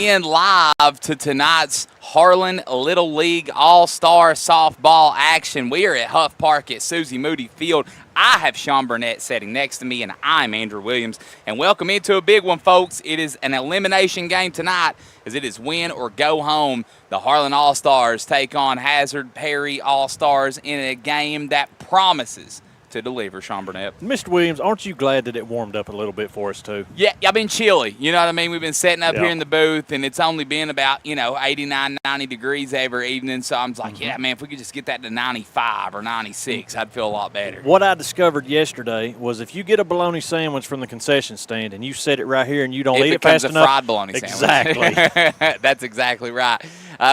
in live to tonight's Harlan Little League All-Star Softball action. We are at Huff Park at Susie Moody Field. I have Sean Burnett sitting next to me, and I'm Andrew Williams. And welcome into a big one, folks. It is an elimination game tonight, as it is win or go home. The Harlan All-Stars take on Hazard Perry All-Stars in a game that promises to deliver. Sean Burnett. Mr. Williams, aren't you glad that it warmed up a little bit for us, too? Yeah, I've been chilly. You know what I mean? We've been sitting up here in the booth, and it's only been about, 89, 90 degrees every evening. So I'm like, yeah, man, if we could just get that to 95 or 96, I'd feel a lot better. What I discovered yesterday was if you get a bologna sandwich from the concession stand and you set it right here and you don't eat it fast enough. It becomes a fried bologna sandwich. Exactly. That's exactly right.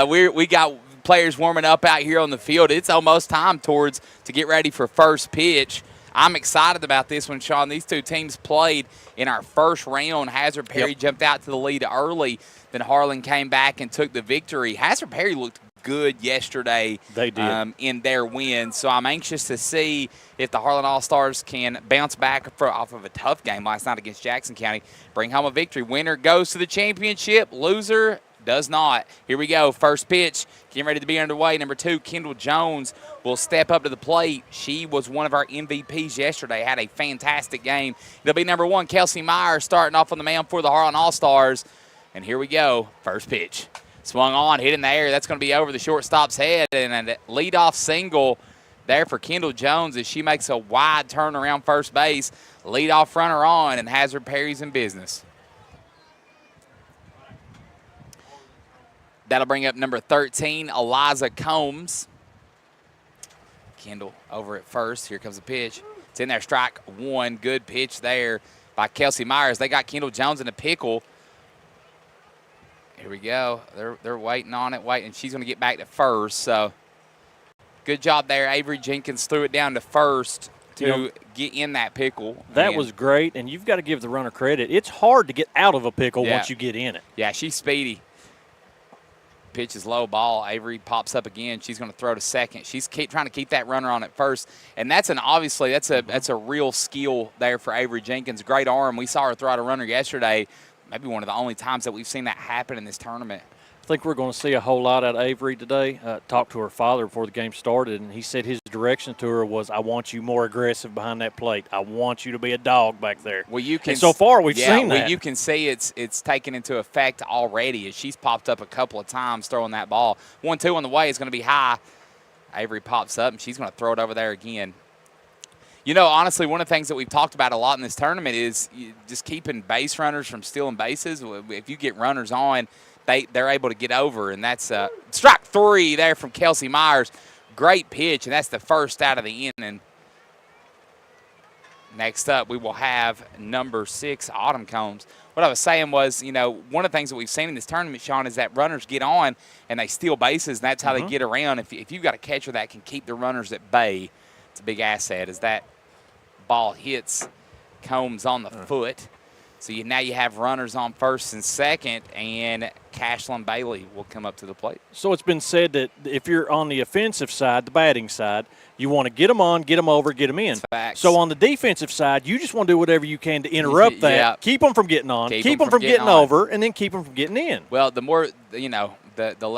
We got players warming up out here on the field. It's almost time to get ready for first pitch. I'm excited about this one, Sean. These two teams played in our first round. Hazard Perry jumped out to the lead early. Then Harlan came back and took the victory. Hazard Perry looked good yesterday. They did. In their win. So I'm anxious to see if the Harlan All-Stars can bounce back off of a tough game last night against Jackson County, bring home a victory. Winner goes to the championship. Loser does not. Here we go. First pitch. Getting ready to be underway. Number 2, Kendall Jones will step up to the plate. She was one of our MVPs yesterday. Had a fantastic game. It'll be number 1, Kelsey Myers, starting off on the mound for the Harlan All-Stars. And here we go. First pitch. Swung on, hit in the air. That's going to be over the shortstop's head. And a leadoff single there for Kendall Jones as she makes a wide turn around first base. Leadoff runner on, and Hazard Perry's in business. That'll bring up number 13, Eliza Combs. Kendall over at first. Here comes the pitch. It's in there, strike 1. Good pitch there by Kelsey Myers. They got Kendall Jones in a pickle. Here we go. They're waiting on it, waiting. She's going to get back to first. So good job there. Avery Jenkins threw it down to first to get in that pickle. That was great, and you've got to give the runner credit. It's hard to get out of a pickle once you get in it. Yeah, she's speedy. Pitch is low ball. Avery pops up again. She's going to throw to second. She's trying to keep that runner on at first, and that's a real skill there for Avery Jenkins. Great arm. We saw her throw out a runner yesterday. Maybe one of the only times that we've seen that happen in this tournament. I think we're going to see a whole lot out of Avery today. Talked to her father before the game started, and he said his direction to her was, I want you more aggressive behind that plate. I want you to be a dog back there. Well, you can. And so far, we've seen that. Well, you can see it's taken into effect already as she's popped up a couple of times throwing that ball. 1-2 on the way is going to be high. Avery pops up, and she's going to throw it over there again. Honestly, one of the things that we've talked about a lot in this tournament is just keeping base runners from stealing bases. If you get runners on, they're able to get over, and that's strike 3 there from Kelsey Myers. Great pitch, and that's the first out of the inning. Next up, we will have number 6, Autumn Combs. What I was saying was, one of the things that we've seen in this tournament, Sean, is that runners get on and they steal bases, and that's how they get around. If you've got a catcher that can keep the runners at bay, it's a big asset as that ball hits Combs on the foot. So now you have runners on first and second, and Cashlyn Bailey will come up to the plate. So it's been said that if you're on the offensive side, the batting side, you want to get them on, get them over, get them in. So on the defensive side, you just want to do whatever you can to interrupt that, keep them from getting on, keep them from getting over, and then keep them from getting in. Well, the more, the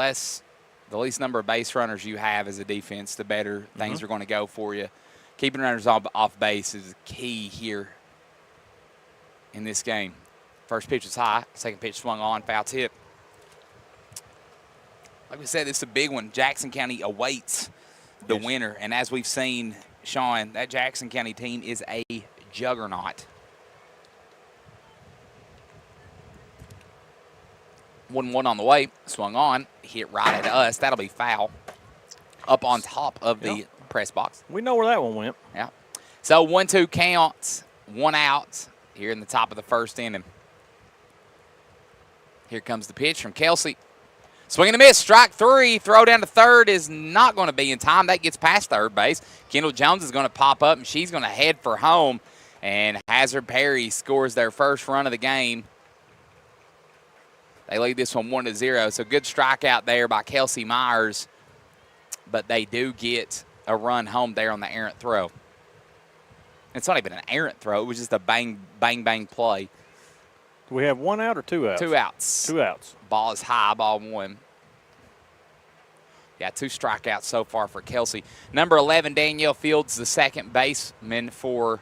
least number of base runners you have as a defense, the better things are going to go for you. Keeping runners off base is key here in this game. First pitch was high. Second pitch swung on. Foul tip. Like we said, this is a big one. Jackson County awaits the winner. And as we've seen, Sean, that Jackson County team is a juggernaut. 1-1 on the way. Swung on. Hit right at us. That'll be foul. Up on top of the press box. We know where that one went. Yeah. So 1-2 counts. 1 out. Here in the top of the first inning. Here comes the pitch from Kelsey. Swing and a miss, strike 3. Throw down to third is not going to be in time. That gets past third base. Kendall Jones is going to pop up, and she's going to head for home. And Hazard Perry scores their first run of the game. They lead this one 1-0. So good strikeout there by Kelsey Myers. But they do get a run home there on the errant throw. It's not even an errant throw. It was just a bang, bang, bang play. Do we have 1 out or 2 outs? 2 outs. 2 outs. Ball is high, ball 1. Yeah, 2 strikeouts so far for Kelsey. Number 11, Danielle Fields, the second baseman for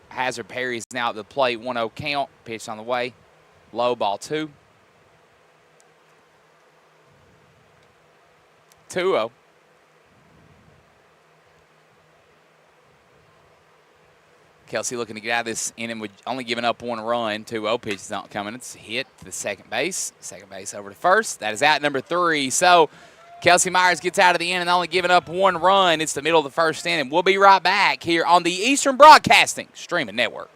Hazard Perry, is now at the plate. 1-0 count. Pitch on the way. Low, ball 2. 2-0. Kelsey looking to get out of this inning with only giving up 1 run. 2-0 pitch is not coming. It's a hit to the second base. Second base over to first. That is out number 3. So Kelsey Myers gets out of the inning only giving up 1 run. It's the middle of the first inning. We'll be right back here on the Eastern Broadcasting Streaming Network.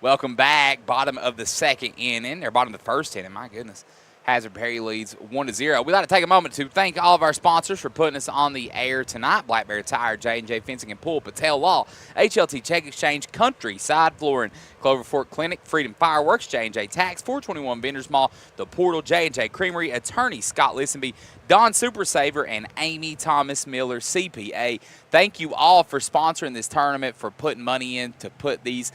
Welcome back. Bottom of the second inning, or bottom of the first inning, my goodness. Hazard Perry leads 1-0. We'd like to take a moment to thank all of our sponsors for putting us on the air tonight. Blackberry Tire, J&J Fencing and Pool, Patel Law, HLT Check Exchange, Countryside Flooring, Clover Fork Clinic, Freedom Fireworks, J&J Tax, 421 Vendors Mall, The Portal, J&J Creamery, Attorney Scott Listenby, Don Super Saver, and Amy Thomas Miller, CPA. Thank you all for sponsoring this tournament, for putting money in to put these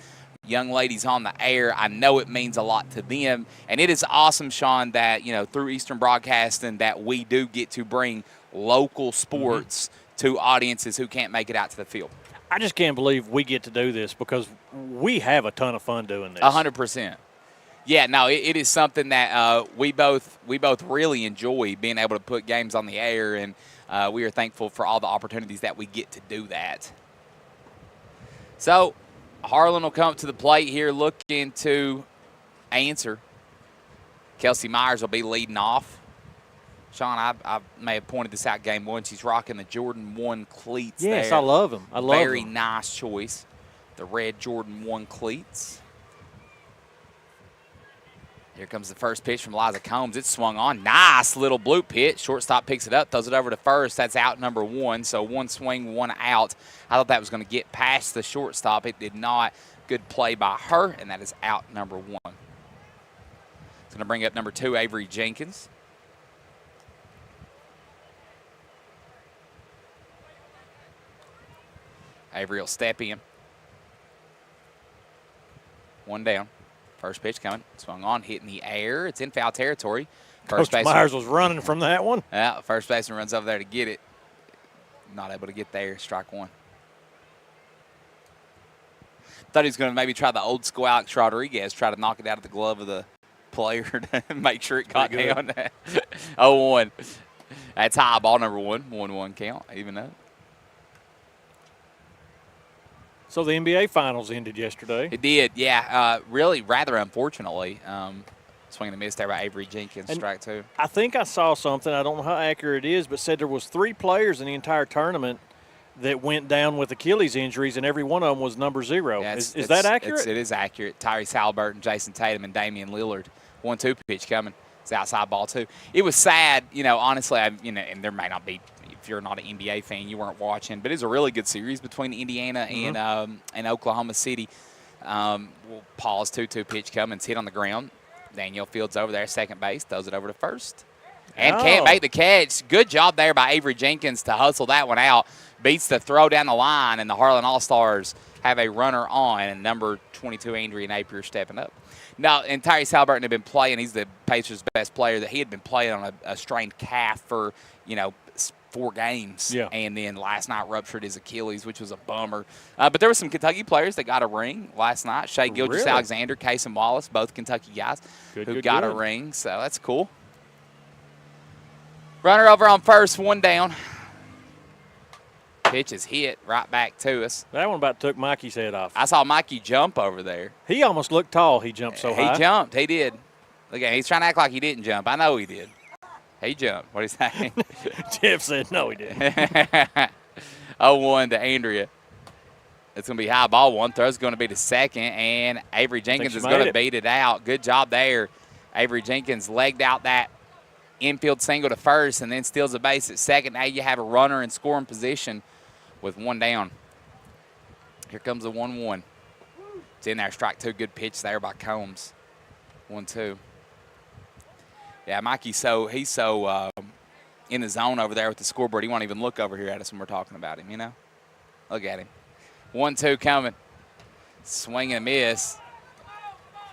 young ladies on the air. I know it means a lot to them, and it is awesome, Sean, that through Eastern Broadcasting that we do get to bring local sports to audiences who can't make it out to the field. I just can't believe we get to do this because we have a ton of fun doing this. 100%. Yeah, no, it is something that we both really enjoy, being able to put games on the air, and we are thankful for all the opportunities that we get to do that. So Harlan will come up to the plate here looking to answer. Kelsey Myers will be leading off. Sean, I may have pointed this out game 1. She's rocking the Jordan 1 cleats there. Yes, I love them. I love them. Very nice choice. The red Jordan 1 cleats. Here comes the first pitch from Liza Combs. It's swung on. Nice little blue pitch. Shortstop picks it up, throws it over to first. That's out number 1. So 1 swing, 1 out. I thought that was going to get past the shortstop. It did not. Good play by her, and that is out number 1. It's going to bring up number 2, Avery Jenkins. Avery will step in. 1 down. First pitch coming. Swung on, hit in the air. It's in foul territory. Coach Myers was running from that one. Yeah, first baseman runs over there to get it. Not able to get there. Strike 1. Thought he was going to maybe try the old school Alex Rodriguez, try to knock it out of the glove of the player to make sure it got down. 0-1. That's high, ball number 1. 1-1 count, even though. So the NBA Finals ended yesterday. It did, yeah. Really, rather unfortunately. Swing and a miss there by Avery Jenkins, strike 2. I think I saw something, I don't know how accurate it is, but said there was 3 players in the entire tournament that went down with Achilles injuries, and every one of them was number 0. Yeah, is that accurate? It is accurate. Tyrese Halliburton, Jason Tatum, and Damian Lillard. 1-2 pitch coming. It's outside ball 2. It was sad, honestly, and there may not be, if you're not an NBA fan, you weren't watching, but it was a really good series between Indiana and Oklahoma City. We'll pause, 2-2 pitch coming. It's hit on the ground. Danielle Fields over there, second base, throws it over to first. And can't make the catch. Good job there by Avery Jenkins to hustle that one out. Beats the throw down the line, and the Harlan All-Stars have a runner on, and number 22, Andrea Napier, stepping up. Now, and Tyrese Halliburton had been playing. He's the Pacers' best player. That he had been playing on a strained calf for, 4 games. Yeah. And then last night ruptured his Achilles, which was a bummer. But there were some Kentucky players that got a ring last night. Shea Gilgeous-Alexander, Casey Wallace, both Kentucky guys who got a ring. So that's cool. Runner over on first, 1 down. Pitch is hit right back to us. That one about took Mikey's head off. I saw Mikey jump over there. He almost looked tall. He jumped so high. He jumped. He did. Look at him. He's trying to act like he didn't jump. I know he did. He jumped. What is that? Jeff said no, he didn't. 0-1 to Andrea. It's going to be high ball one. Throw's going to be to second, and Avery Jenkins is going to beat it out. Good job there. Avery Jenkins legged out that infield single to first and then steals a base at second. Now you have a runner in scoring position with 1 down. Here comes the 1-1. It's in there. Strike 2. Good pitch there by Combs. 1-2. Yeah, Mikey's he's so in the zone over there with the scoreboard. He won't even look over here at us when we're talking about him, you know? Look at him. 1-2 coming. Swing and miss.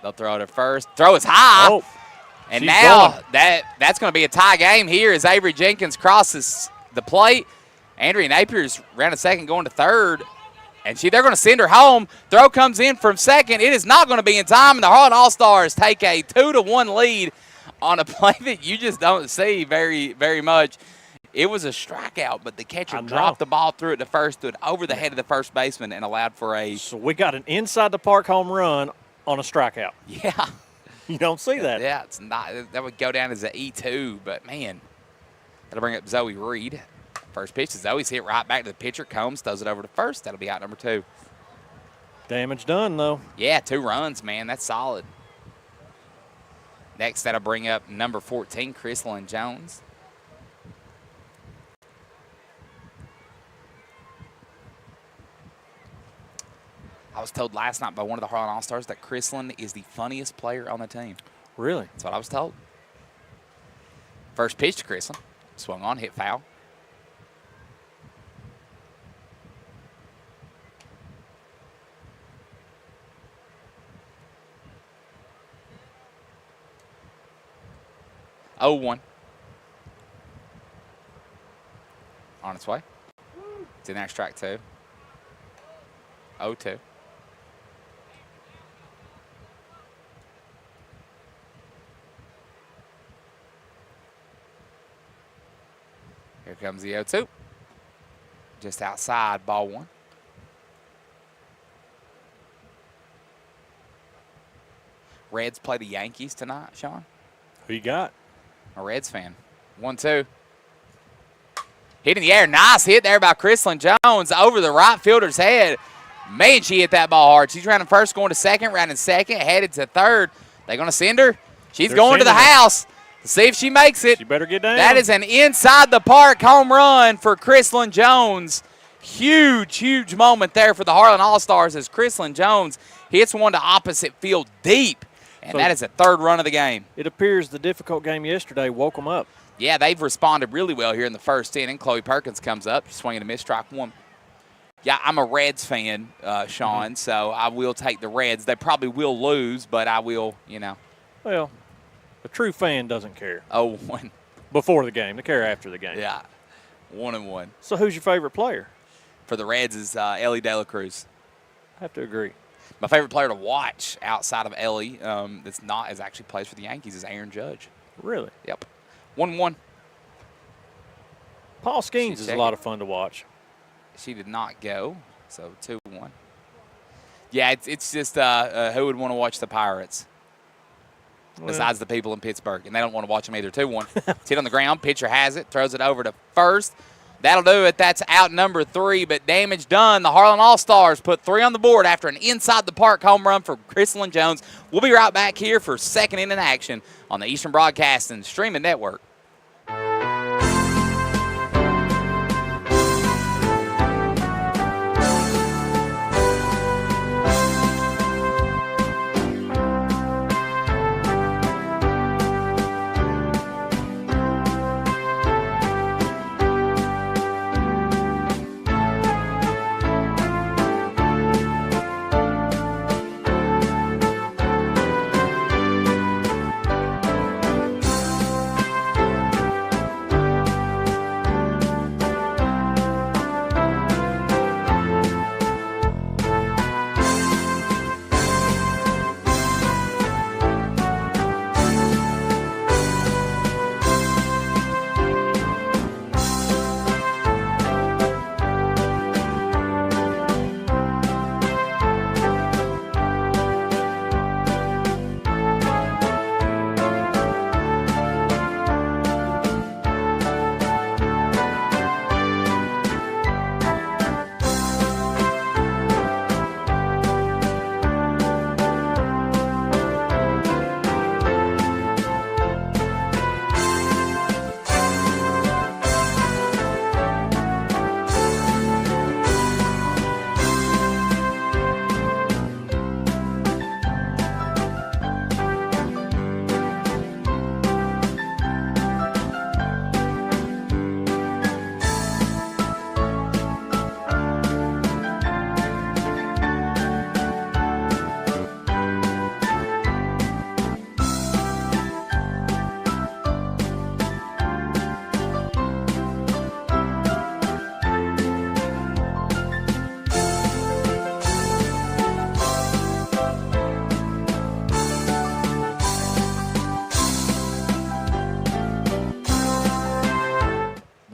They'll throw it at first. Throw is high. Oh, and now that's going to be a tie game here as Avery Jenkins crosses the plate. Andrea Napier's around a second going to third. And they're going to send her home. Throw comes in from second. It is not going to be in time. And the Harlan All-Stars take a 2-1 lead on a play that you just don't see very, very much. It was a strikeout, but the catcher dropped the ball through it to first, stood over the head of the first baseman, and allowed for a. So we got an inside-the-park home run on a strikeout. Yeah. You don't see that. Yeah, it's not. That would go down as an E2, but, man, that'll bring up Zoe Reed. First pitch, Zoe's hit right back to the pitcher. Combs throws it over to first. That'll be out number 2. Damage done, though. Yeah, 2 runs, man. That's solid. Next, that'll bring up number 14, Chrislyn Jones. I was told last night by one of the Harlan All-Stars that Chrislyn is the funniest player on the team. Really? That's what I was told. First pitch to Chrislyn. Swung on, hit foul. Oh, 1. On its way. It's in there, strike 2. 0-2. Here comes the 0-2. Just outside, ball 1. Reds play the Yankees tonight, Sean. Who you got? A Reds fan. 1-2. Hit in the air. Nice hit there by Chrislyn Jones over the right fielder's head. Man, she hit that ball hard. She's running first, going to second, running second, headed to third. They going to send her? They're going to the house to see if she makes it. She better get down. That is an inside-the-park home run for Chrislyn Jones. Huge, huge moment there for the Harlan All-Stars as Chrislyn Jones hits one to opposite field deep. And that is a 3rd run of the game. It appears the difficult game yesterday woke them up. Yeah, they've responded really well here in the first inning. Chloe Perkins comes up, swinging a miss, strike 1. Yeah, I'm a Reds fan, Sean, so I will take the Reds. They probably will lose, but I will, you know. Well, a true fan doesn't care. 0-1. Before the game. They care after the game. Yeah, 1-1. So who's your favorite player? For the Reds is Ellie De La Cruz. I have to agree. My favorite player to watch outside of Ellie that's actually plays for the Yankees is Aaron Judge. Really? Yep. 1-1. Paul Skeens is a lot of fun to watch. She did not go, so 2-1. Yeah, it's just who would want to watch the Pirates besides the people in Pittsburgh, and they don't want to watch them either. 2-1. It's hit on the ground. Pitcher has it, throws it over to first. That'll do it. That's out number 3, but damage done. The Harlan All-Stars put 3 on the board after an inside-the-park home run for Chrislyn Jones. We'll be right back here for second inning action on the Eastern Broadcasting Streaming Network.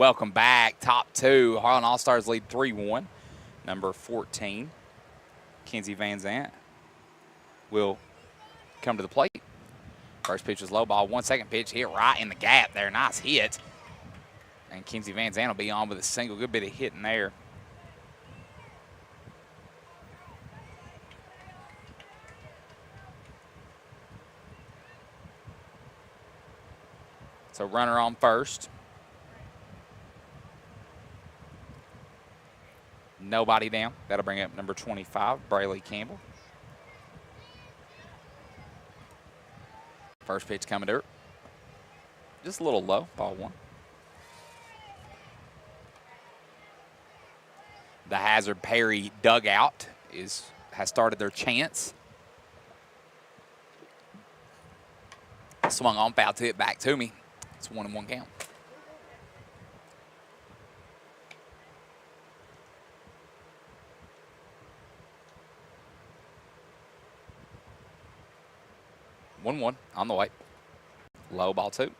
welcome back. Top two. Harlan All-Stars lead 3-1. Number 14, Kenzie Van Zandt, will come to the plate. First pitch was low ball. 1 second pitch hit right in the gap there. Nice hit. And Kenzie Van Zandt will be on with a single. Good bit of hitting there. So runner on first. Nobody down. That'll bring up number 25, Brayley Campbell. First pitch coming to her. Just a little low, ball one. The Hazard Perry dugout has started their chants. Swung on, foul to it, back to me. It's 1-1 count. One on the way. Low ball two.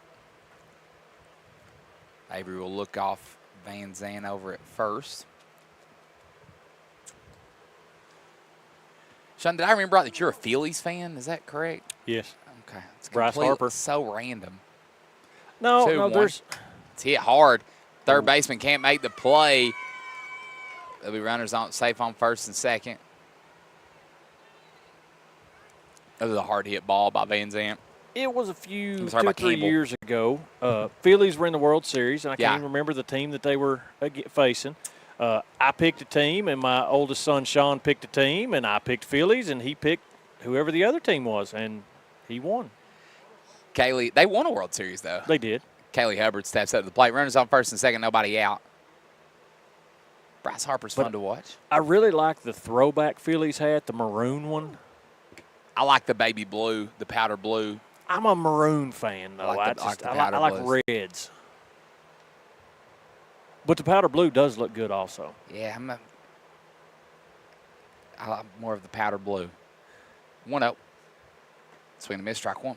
Avery will look off Van Zandt over at first. Sean, did I remember right that you're a Phillies fan? Is that correct? Yes. Okay. It's Bryce Harper. So random. No, there's. It's hit hard. Third baseman can't make the play. There'll be runners on safe on first and second. That was a hard hit ball by Van Zandt. It was a few, 2-3 years ago. Phillies were in the World Series, and I can't even remember the team that they were facing. I picked a team, and my oldest son, Sean, picked a team, and I picked Phillies, and he picked whoever the other team was, and he won. Kaylee, they won a World Series, though. They did. Kaylee Hubbard steps up to the plate. Runners on first and second, nobody out. Bryce Harper's fun to watch. I really like the throwback Phillies hat, the maroon one. I like the baby blue, the powder blue. I'm a maroon fan, though. I like reds. But the powder blue does look good also. Yeah, I like more of the powder blue. 1-0. Swing and miss, strike one.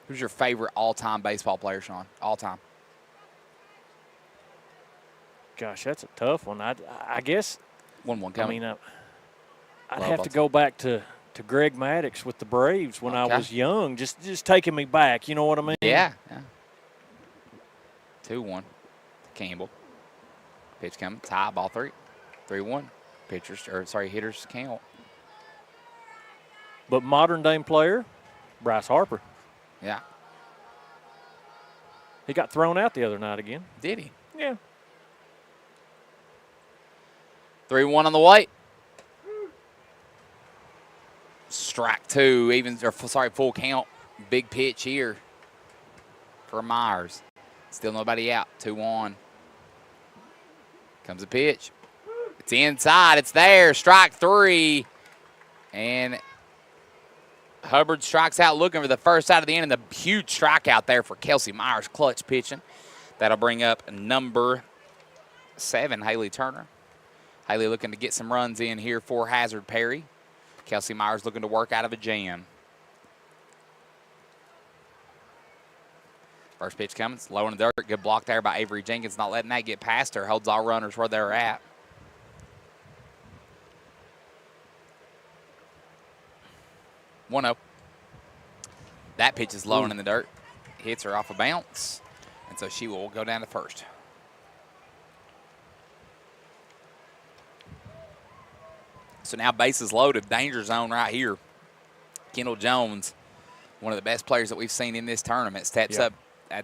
Who's your favorite all-time baseball player, Sean? All-time. Gosh, that's a tough one. I guess. 1-1 coming. I mean, I'd have to go back to Greg Maddux with the Braves when I was young, just taking me back. You know what I mean? Yeah. 2-1. Campbell. Pitch coming. Tie, ball three. 3-1. Hitters count. But modern-day player, Bryce Harper. Yeah. He got thrown out the other night again. Did he? Yeah. 3-1 on the way. Strike two, full count. Big pitch here for Myers. Still nobody out. 2-1. Comes a pitch. It's inside. It's there. Strike three. And Hubbard strikes out looking for the first out of the inning. The huge strikeout there for Kelsey Myers, clutch pitching. That'll bring up number 7, Haley Turner. Haley looking to get some runs in here for Hazard Perry. Kelsey Myers looking to work out of a jam. First pitch coming. It's low in the dirt. Good block there by Avery Jenkins. Not letting that get past her. Holds all runners where they're at. That pitch is low and in the dirt. Hits her off a bounce. And so she will go down to first. So now bases loaded. Danger zone right here. Kendall Jones, one of the best players that we've seen in this tournament, steps up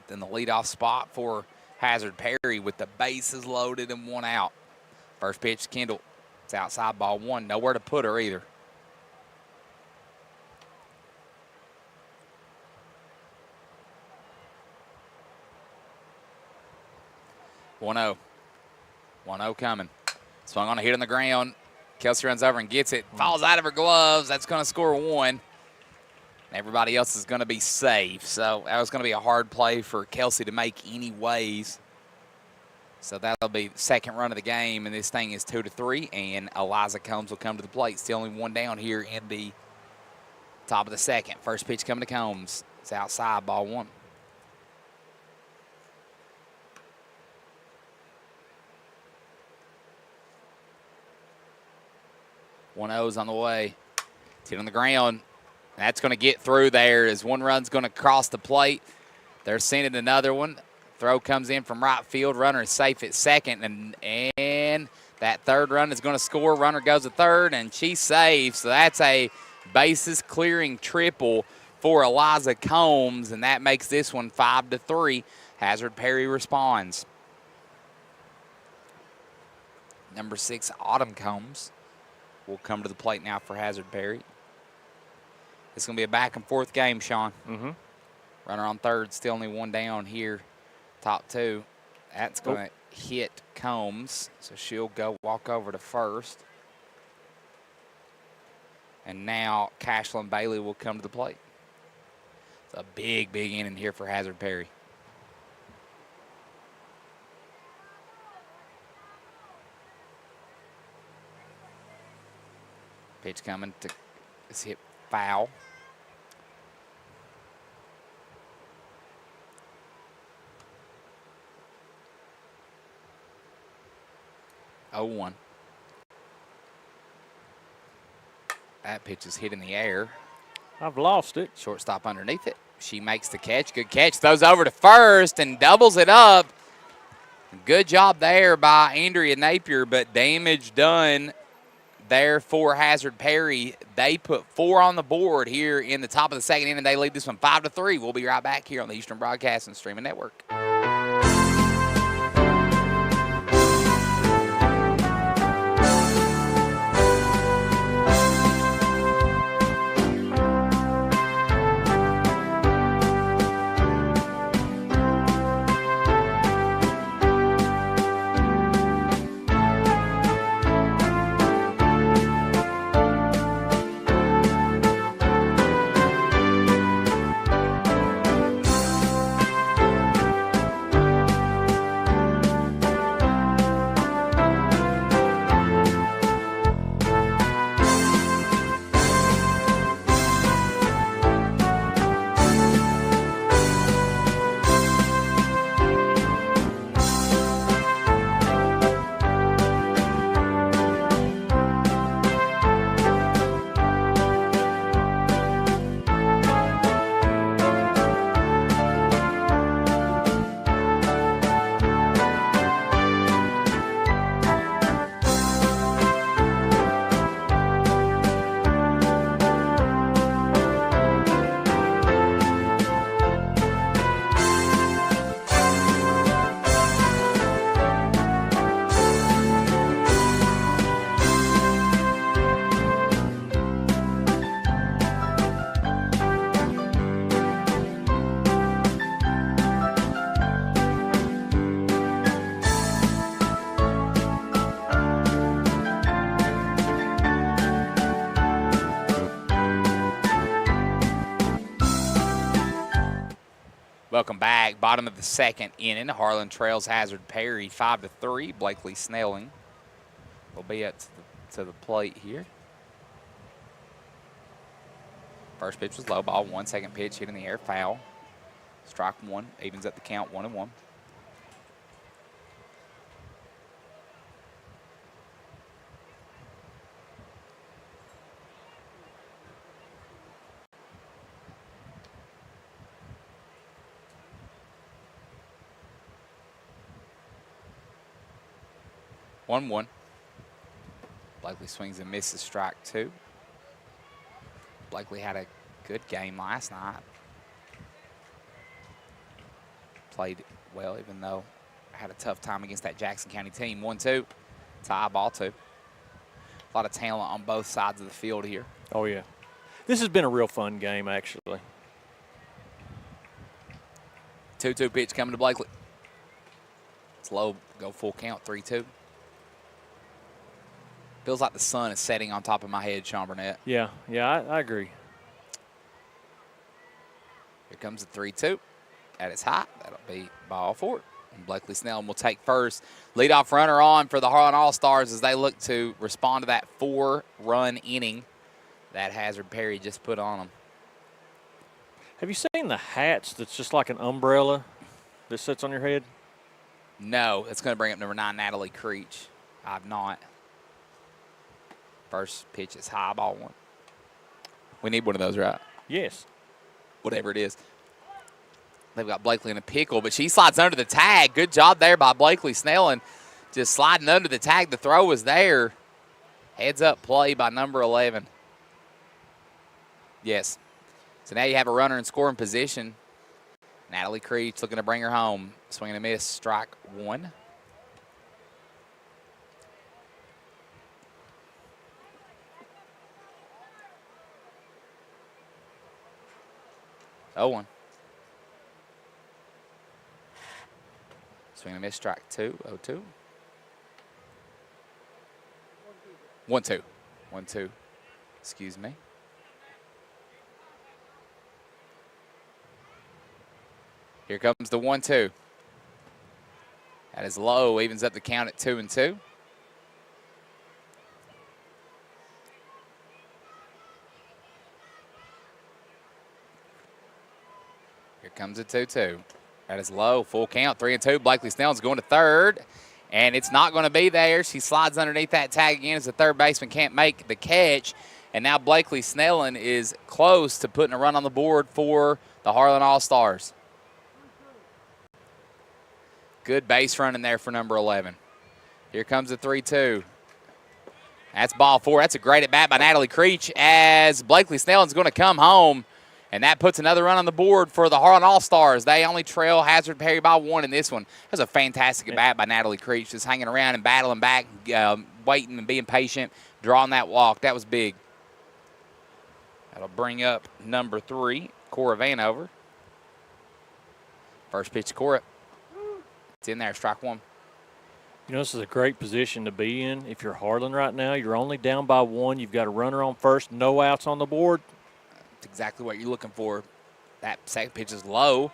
in the leadoff spot for Hazard Perry with the bases loaded and one out. First pitch, Kendall. It's outside, ball one. Nowhere to put her either. One 1-0 coming. Swung on a hit on the ground. Kelsey runs over and gets it. Falls out of her gloves. That's going to score one. Everybody else is going to be safe. So that was going to be a hard play for Kelsey to make anyways. So that'll be the second run of the game, and this thing is 2-3, and Eliza Combs will come to the plate. Still only one down here in the top of the second. First pitch coming to Combs. It's outside, ball one. 1-0's on the way. It's hit on the ground. That's going to get through there as one run's going to cross the plate. They're sending another one. Throw comes in from right field. Runner is safe at second, and that third run is going to score. Runner goes to third, and she's safe. So that's a bases-clearing triple for Eliza Combs, and that makes this one 5-3. Hazard Perry responds. Number 6, Autumn Combs, will come to the plate now for Hazard Perry. It's going to be a back-and-forth game, Sean. Runner on third, still only one down here. Top two. That's going to hit Combs, so she'll go walk over to first. And now Cashlyn Bailey will come to the plate. It's a big, big inning here for Hazard Perry. Pitch coming to is hit foul. Oh, 1. That pitch is hit in the air. I've lost it. Shortstop underneath it. She makes the catch. Good catch. Throws over to first and doubles it up. Good job there by Andrea Napier, but damage done there for Hazard Perry. They put 4 on the board here in the top of the second inning. They lead this one 5-3. We'll be right back here on the Eastern Broadcasting and Streaming Network. Welcome back. Bottom of the second inning. Harlan trails Hazard Perry 5-3. Blakely Snelling will be up to the plate here. First pitch was low ball. 1. Second pitch hit in the air, foul. Strike 1 evens up the count 1-1. Blakely swings and misses, strike 2. Blakely had a good game last night. Played well, even though had a tough time against that Jackson County team. 1-2, tie, ball 2. A lot of talent on both sides of the field here. Oh, yeah. This has been a real fun game, actually. 2-2 pitch coming to Blakely. It's low, go full count, 3-2. Feels like the sun is setting on top of my head, Sean Burnett. Yeah, I agree. Here comes the 3-2 at its height. That'll be ball 4. And Blakely Snelling will take first. Leadoff runner on for the Harlan All-Stars as they look to respond to that 4-run inning that Hazard Perry just put on them. Have you seen the hats that's just like an umbrella that sits on your head? No, it's going to bring up number 9, Natalie Creech. I've not. First pitch is high, ball one. We need one of those, right? Yes. Whatever it is. They've got Blakely in a pickle, but she slides under the tag. Good job there by Blakely Snelling. Just sliding under the tag. The throw was there. Heads up play by number 11. Yes. So now you have a runner in scoring position. Natalie Creech looking to bring her home. Swing and a miss, strike one. Oh, one. Swing and a miss, strike two. 0-2. 1-2. 1-2. Excuse me. Here comes the 1-2. That is low, evens up the count at 2-2. Here comes a 2-2. That is low, full count, 3-2. Blakely Snelling's going to third, and it's not going to be there. She slides underneath that tag again as the third baseman can't make the catch. And now Blakely Snelling is close to putting a run on the board for the Harlan All-Stars. Good base running there for number 11. Here comes the 3-2. That's ball four. That's a great at-bat by Natalie Creech as Blakely Snelling's going to come home. And that puts another run on the board for the Harlan All-Stars. They only trail Hazard Perry by one in this one. That was a fantastic at-bat by Natalie Creech, just hanging around and battling back, waiting and being patient, drawing that walk. That was big. That'll bring up number 3, Cora Vanover. First pitch to Cora. It's in there, strike one. You know, this is a great position to be in. If you're Harlan right now, you're only down by one. You've got a runner on first, no outs on the board. That's exactly what you're looking for. That second pitch is low,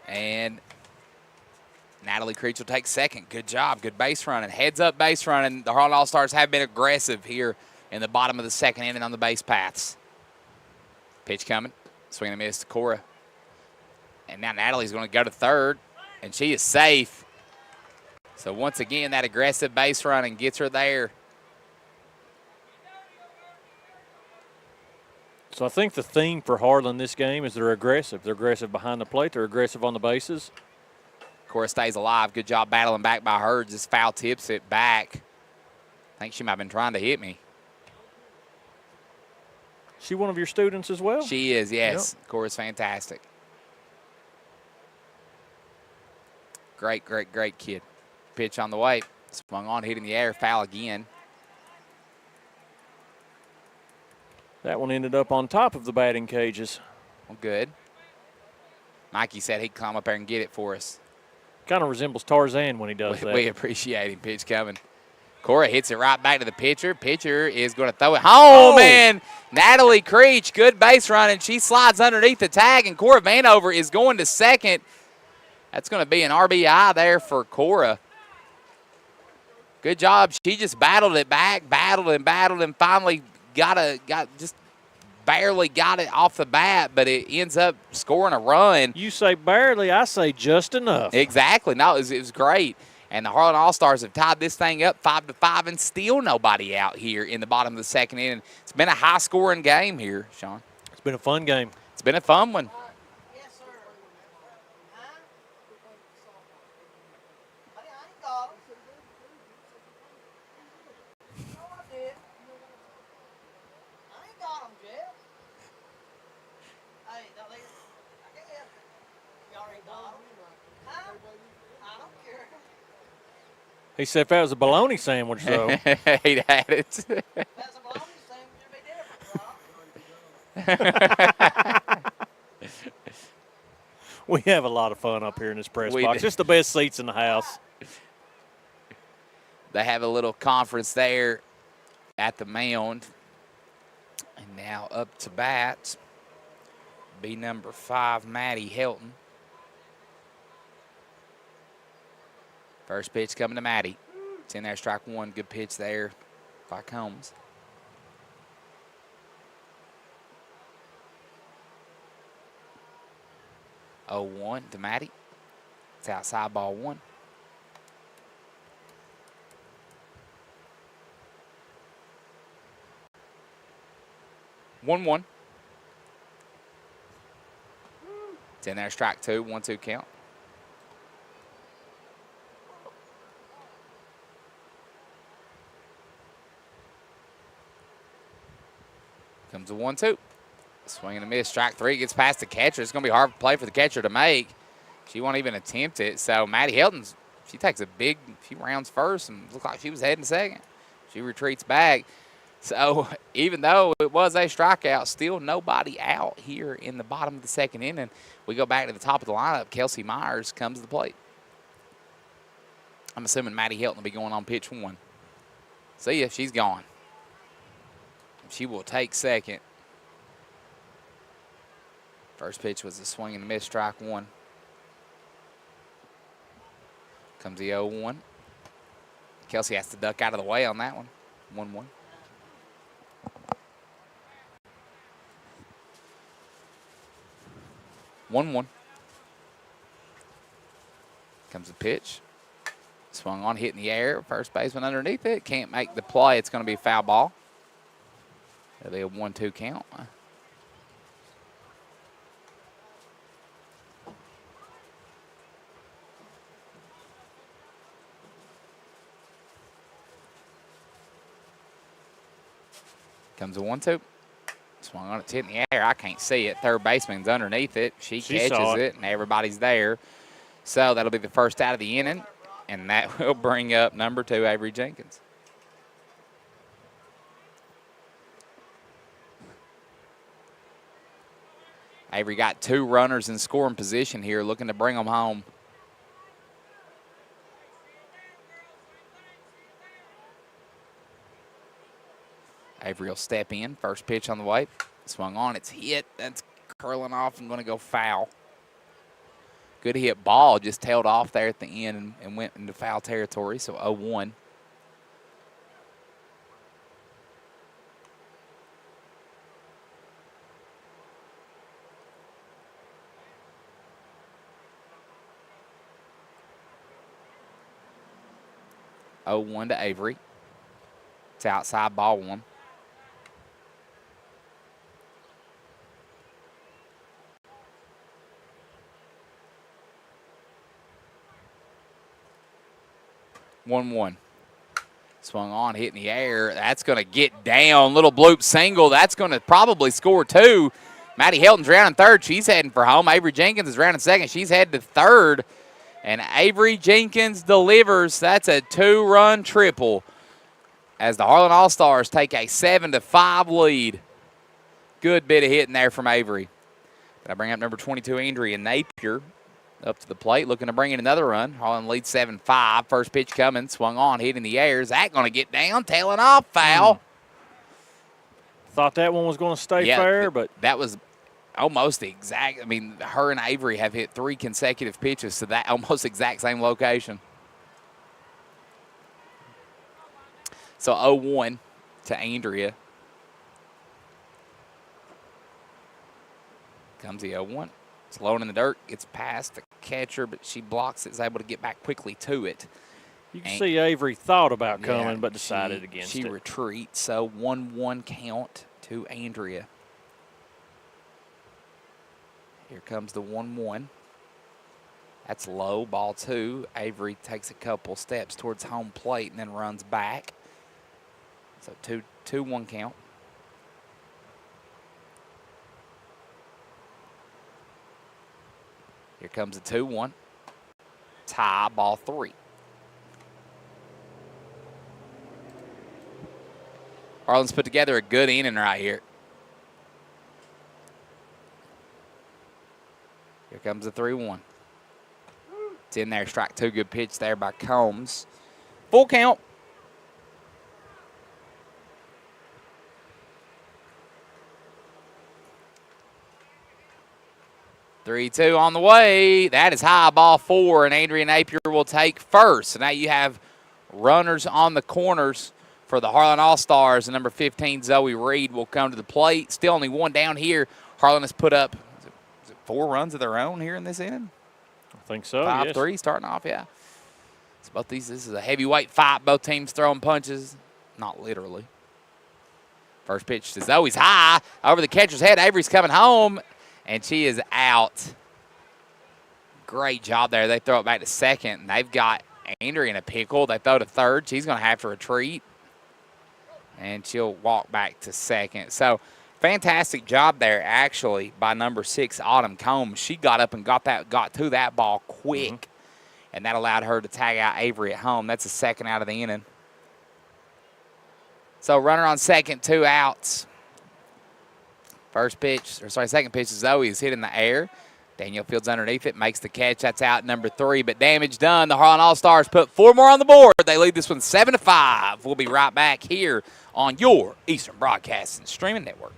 and Natalie Creech will take second. Good job, good base running. Heads up base running. The Harlan All-Stars have been aggressive here in the bottom of the second inning on the base paths. Pitch coming, swing and a miss to Cora. And now Natalie's going to go to third, and she is safe. So once again, that aggressive base running gets her there. So I think the theme for Harlan this game is they're aggressive. They're aggressive behind the plate. They're aggressive on the bases. Cora stays alive. Good job battling back by her. Just foul tips it back. I think she might have been trying to hit me. She one of your students as well? She is, yes. Yep. Cora's fantastic. Great, great, great kid. Pitch on the way. Swung on, hit in the air, foul again. That one ended up on top of the batting cages. Well, good. Mikey said he'd climb up there and get it for us. Kind of resembles Tarzan when he does that. We appreciate him. Pitch coming. Cora hits it right back to the pitcher. Pitcher is going to throw it home, and Natalie Creech, good base running. She slides underneath the tag, and Cora Vanover is going to second. That's going to be an RBI there for Cora. Good job. She just battled it back, battled, and finally just barely got it off the bat, but it ends up scoring a run. You say barely, I say just enough. Exactly. No, it was great. And the Harlan All-Stars have tied this thing up 5-5, and still nobody out here in the bottom of the second inning. It's been a high-scoring game here, Sean. It's been a fun game. It's been a fun one. Yes, sir. Huh? I ain't got him. No, I did. I ain't got him, Jeff. Hey, don't leave. I can't help it. Y'all ain't got him. Huh? I don't care. He said if that was a bologna sandwich, though. He'd had it. That's a bologna sandwich. It'd be different, bro. We have a lot of fun up here in this press We box. do. It's the best seats in the house. They have a little conference there at the mound. And now up to bat, be number 5, Maddie Helton. First pitch coming to Maddie. It's in there, strike one. Good pitch there by Combs. Oh, 1 to Maddie. It's outside, ball one. 1-1. It's in there, strike 2, 1-2 count. Comes a 1-2. Swing and a miss. Strike 3 gets past the catcher. It's going to be a hard play for the catcher to make. She won't even attempt it. So Maddie Helton's, she takes a big few rounds first and looked like she was heading second. She retreats back. So even though it was a strikeout, still nobody out here in the bottom of the second inning. We go back to the top of the lineup. Kelsey Myers comes to the plate. I'm assuming Maddie Helton will be going on pitch 1. See ya, she's gone. She will take second. First pitch was a swing and a miss, strike 1. Comes the 0-1. Kelsey has to duck out of the way on that one. 1-1. Comes the pitch. Swung on, hit in the air. First baseman underneath it. Can't make the play. It's going to be a foul ball. It'll be a 1-2 count. Comes a 1-2. Swung on it, hit in the air. I can't see it. Third baseman's underneath it. She catches it, and everybody's there. So that'll be the first out of the inning, and that will bring up number 2, Avery Jenkins. Avery got 2 runners in scoring position here, looking to bring them home. Avery will step in. First pitch on the way. Swung on. It's hit. That's curling off and going to go foul. Good hit ball. Just tailed off there at the end and went into foul territory. So 0-1. To Avery. It's outside, ball 1. Swung on, hit in the air. That's going to get down. Little bloop single. That's going to probably score 2. Maddie Helton's rounding third. She's heading for home. Avery Jenkins is rounding second. She's headed to third. And Avery Jenkins delivers. That's a 2-run triple as the Harlan All-Stars take a 7-5 lead. Good bit of hitting there from Avery. But I bring up number 22, Andrea Napier, up to the plate, looking to bring in another run. Harlan leads 7-5. First pitch coming, swung on, hit in the air. Is that going to get down? Tailing off, foul. Thought that one was going to stay fair, but that was almost exact. I mean, her and Avery have hit 3 consecutive pitches to that almost exact same location. So 0-1 to Andrea. Comes the 0-1. It's low in the dirt, gets past the catcher, but she blocks it, is able to get back quickly to it. You can see Avery thought about coming, but decided against it. She retreats, so 1-1 count to Andrea. Here comes the 1-1. That's low, ball 2. Avery takes a couple steps towards home plate and then runs back. So 2-1 count. Here comes the 2-1. Tie, ball 3. Harlan's put together a good inning right here. Here comes the 3-1. It's in there, strike 2. Good pitch there by Combs. Full count. Three-two on the way. That is high, ball 4, and Andrea Napier will take first. So now you have runners on the corners for the Harlan All-Stars. And number 15, Zoe Reed, will come to the plate. Still only 1 down here. Harlan has put up, is it 4 runs of their own here in this inning? I think so, 5-3 starting off, yeah. So this is a heavyweight fight. Both teams throwing punches. Not literally. First pitch to Zoe's high over the catcher's head. Avery's coming home, and she is out. Great job there. They throw it back to second, and they've got Andrew in a pickle. They throw to third. She's going to have to retreat, and she'll walk back to second. So fantastic job there, actually, by number 6, Autumn Combs. She got up and got to that ball quick, and that allowed her to tag out Avery at home. That's the second out of the inning. So runner on second, 2 outs. Second pitch to Zoe is hit in the air. Danielle Fields underneath it, makes the catch. That's out number 3, but damage done. The Harlan All-Stars put 4 more on the board. They lead this one 7-5. We'll be right back here on your Eastern Broadcasting Streaming Network.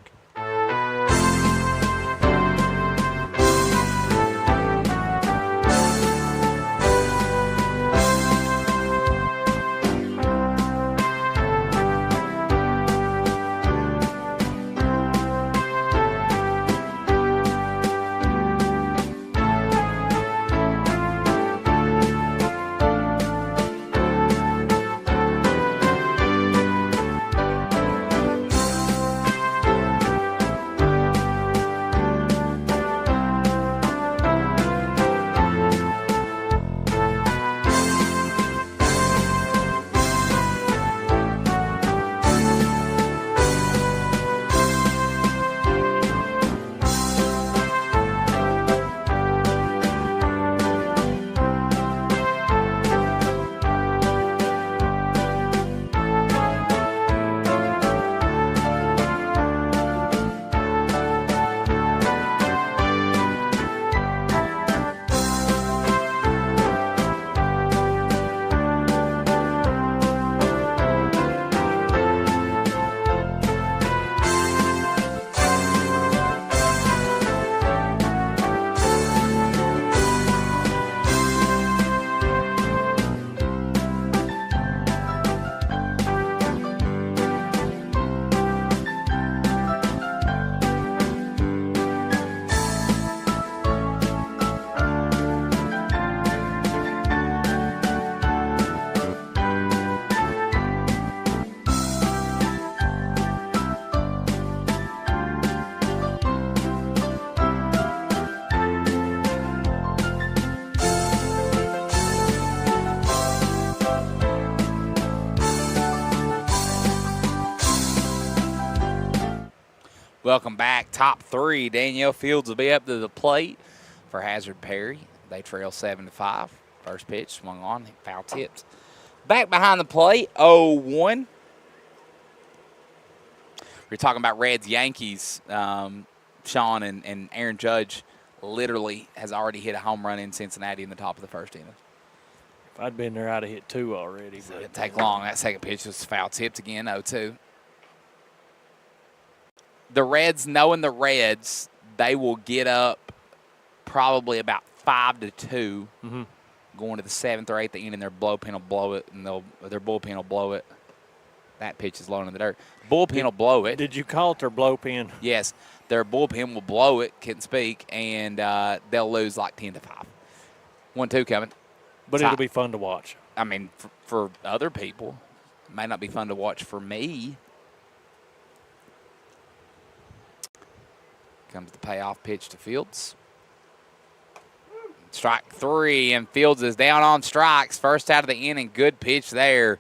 Welcome back. Top 3. Danielle Fields will be up to the plate for Hazard Perry. They trail 7-5. First pitch swung on, foul tipped. Back behind the plate, 0-1. We're talking about Reds Yankees. Sean and Aaron Judge literally has already hit a home run in Cincinnati in the top of the first inning. If I'd been there, I'd have hit 2 already. So it didn't take long. That second pitch was foul tipped again, 0-2. The Reds, knowing the Reds, they will get up probably about 5-2 going to the 7th or 8th inning. Their bullpen will blow it, and their bullpen will blow it. That pitch is low in the dirt. Bullpen will blow it. Did you call it their blowpen? Yes. Their bullpen will blow it, couldn't speak, and they'll lose like 10-5. 1-2 coming. But it'll be fun to watch. I mean, for other people, it may not be fun to watch for me. Comes the payoff pitch to Fields. Strike 3, and Fields is down on strikes. First out of the inning. Good pitch there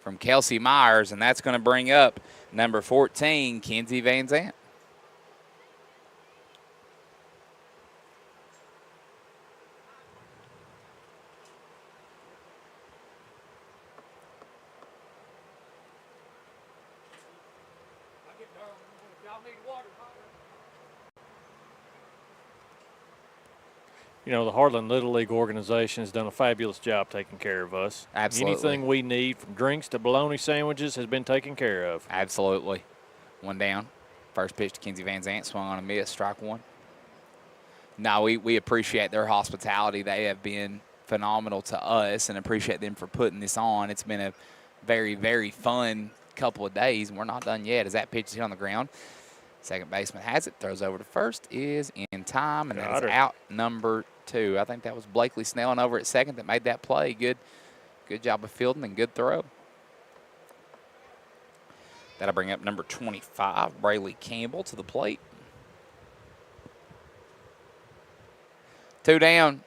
from Kelsey Myers, and that's going to bring up number 14, Kenzie Van Zandt. You know, the Harlan Little League organization has done a fabulous job taking care of us. Absolutely. Anything we need, from drinks to bologna sandwiches, has been taken care of. Absolutely. 1 down. First pitch to Kenzie Van Zandt, swung on a miss, strike 1. No, we appreciate their hospitality. They have been phenomenal to us, and appreciate them for putting this on. It's been a very, very fun couple of days, and we're not done yet as that pitch is hit on the ground. Second baseman has it, throws over to first, is in time, and that is out number 2. I think that was Blakely Snelling over at second that made that play. Good job of fielding and good throw. That'll bring up number 25, Brayley Campbell, to the plate. 2 down.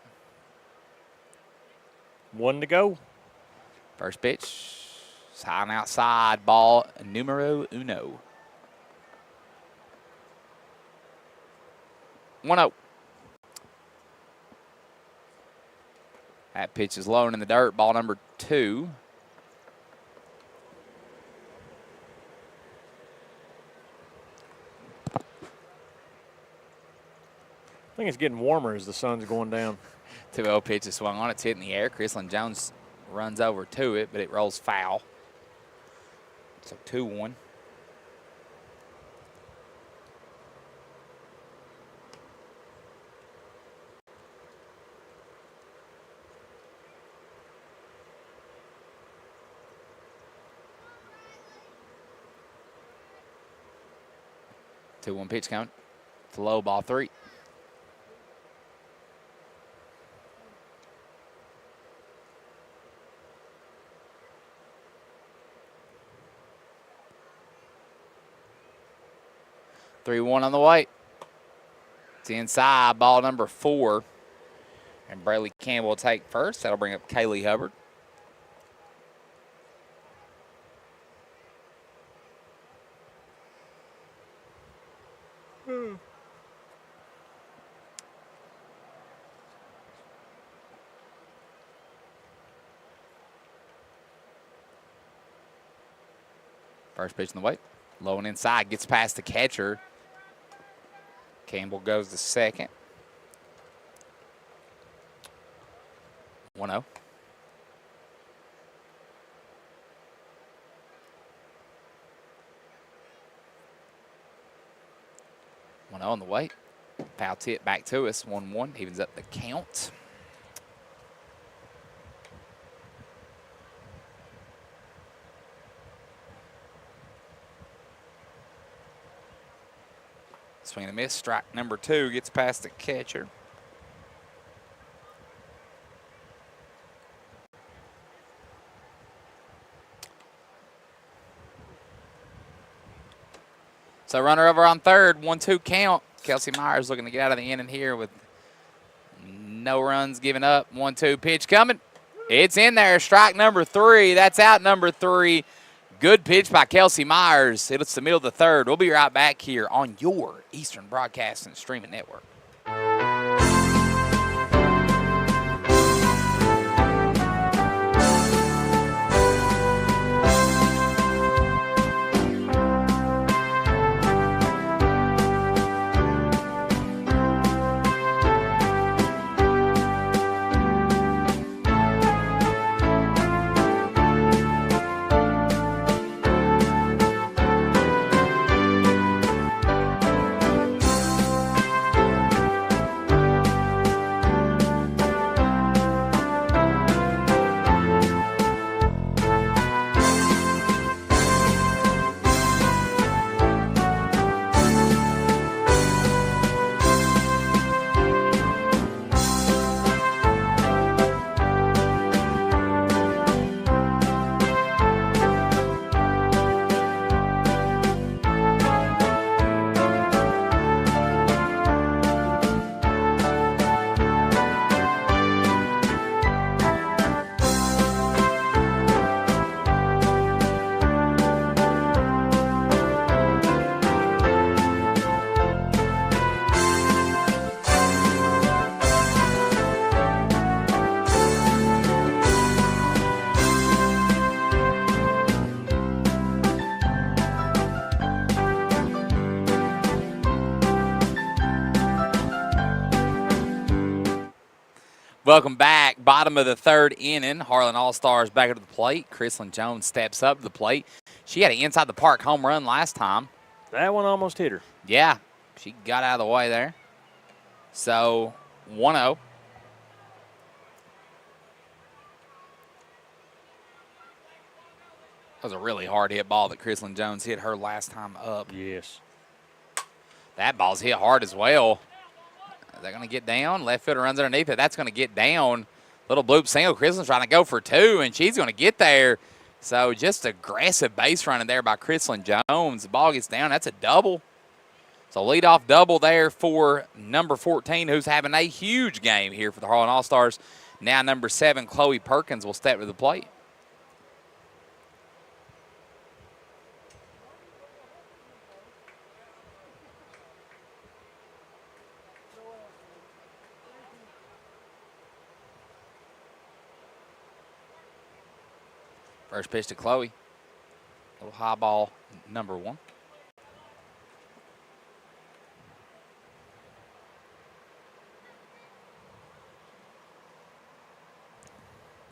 1 to go. First pitch. It's high and outside. Ball numero uno. 1-0. That pitch is low and in the dirt. Ball number 2. I think it's getting warmer as the sun's going down. 2-0 pitch is swung on. It's hit in the air. Chrisland Jones runs over to it, but it rolls foul. So 2-1. Two-one pitch count. It's low, ball 3. Three-one on the way. It's inside, ball number 4. And Brayley Campbell will take first. That'll bring up Kaylee Hubbard. First pitch in the way. Low and inside. Gets past the catcher. Campbell goes to second. 1-0. On the way. Foul tip back to us. 1-1. Evens up the count. Swing and a miss. Strike number 2 gets past the catcher. So runner over on third, 1-2 count. Kelsey Myers looking to get out of the inning here with no runs given up. 1-2 pitch coming. It's in there. Strike number 3. That's out number 3. Good pitch by Kelsey Myers. It's the middle of the third. We'll be right back here on your Eastern Broadcasting and Streaming Network. Welcome back. Bottom of the third inning. Harlan All-Stars back at the plate. Chrisland Jones steps up to the plate. She had an inside the park home run last time. That one almost hit her. Yeah, she got out of the way there. So 1-0. That was a really hard hit ball that Chrisland Jones hit her last time up. Yes. That ball's hit hard as well. They're going to get down. Left fielder runs underneath it. That's going to get down. Little bloop single. Chrisland's trying to go for 2, and she's going to get there. So just aggressive base running there by Chrislyn Jones. The ball gets down. That's a double. So leadoff double there for number 14, who's having a huge game here for the Harlan All-Stars. Now number 7, Chloe Perkins, will step to the plate. First pitch to Chloe. Little high ball, number 1.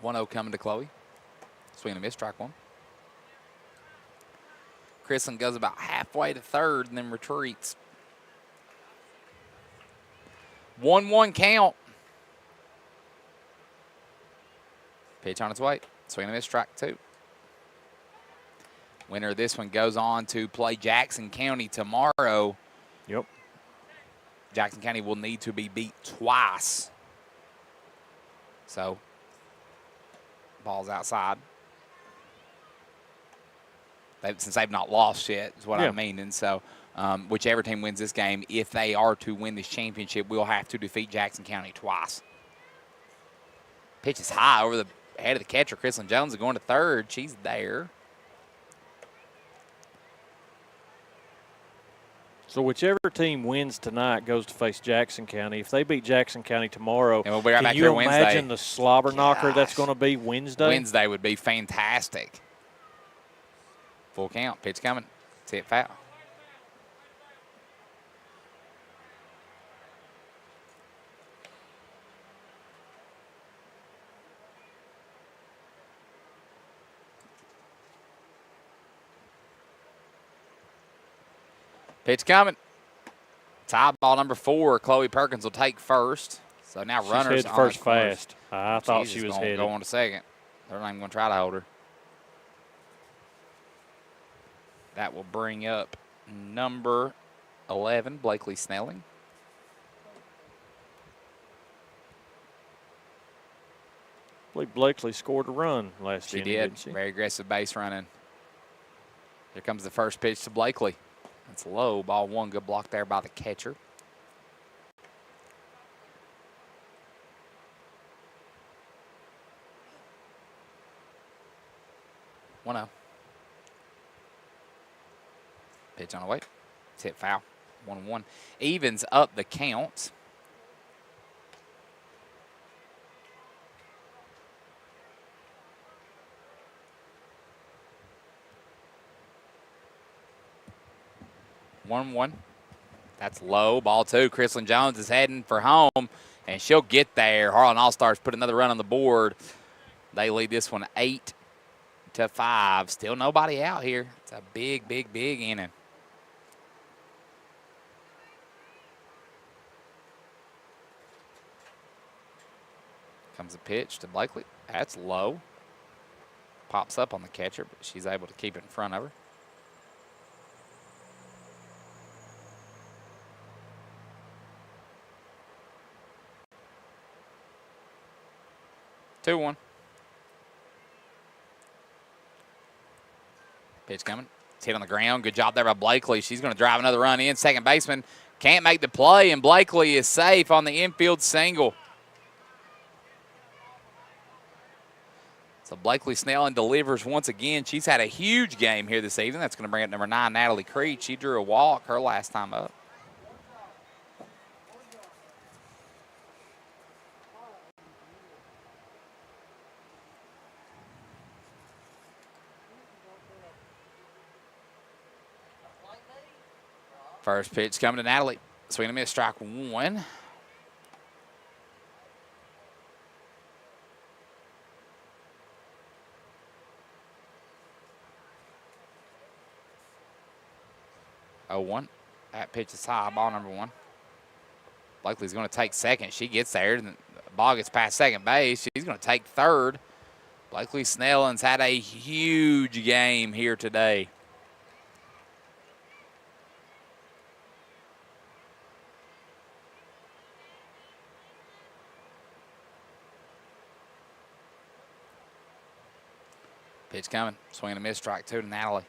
1-0 coming to Chloe. Swing and a miss, strike 1. Chrislyn goes about halfway to third and then retreats. 1-1 count. Pitch on its way. Swing and a miss, strike 2. Winner of this one goes on to play Jackson County tomorrow. Yep. Jackson County will need to be beat twice. So, ball's outside. Since they've not lost yet, is what I mean. And so, whichever team wins this game, if they are to win this championship, will have to defeat Jackson County twice. Pitch is high over the head of the catcher. Chrislyn Jones is going to third. She's there. So whichever team wins tonight goes to face Jackson County. If they beat Jackson County tomorrow, and we'll be right back can you Wednesday. Imagine the slobber knocker that's going to be Wednesday? Wednesday would be fantastic. Full count. Pitch coming. See it foul. Pitch coming. Tie ball number 4. Chloe Perkins will take first. So now She's runners headed on first the corners. fast. I thought she was headed. Go on to second. They're not even going to try to hold her. That will bring up number 11, Blakely Snelling. I believe Blakely scored a run last inning. She did. Didn't she? Very aggressive base running. Here comes the first pitch to Blakely. It's low. Ball 1. Good block there by the catcher. One-oh. Pitch on the way. It's hit foul. 1-1. Evens up the count. One. That's low. Ball 2. Chrislyn Jones is heading for home, and she'll get there. Harlan All-Stars put another run on the board. They lead this one 8-5. Still nobody out here. It's a big inning. Comes a pitch to Blakely. That's low. Pops up on the catcher, but she's able to keep it in front of her. Two one. Pitch coming. It's hit on the ground. Good job there by Blakely. She's going to drive another run in. Second baseman can't make the play, and Blakely is safe on the infield single. So Blakely Snelling delivers once again. She's had a huge game here this evening. That's going to bring up number 9, Natalie Creed. She drew a walk her last time up. First pitch coming to Natalie. Swing and a miss, strike 1. Oh, 1. That pitch is high, ball number 1. Blakely's going to take second. She gets there, and the ball gets past second base. She's going to take third. Blakely Snelling's had a huge game here today. Pitch coming. Swing and a miss, strike 2 to Natalie.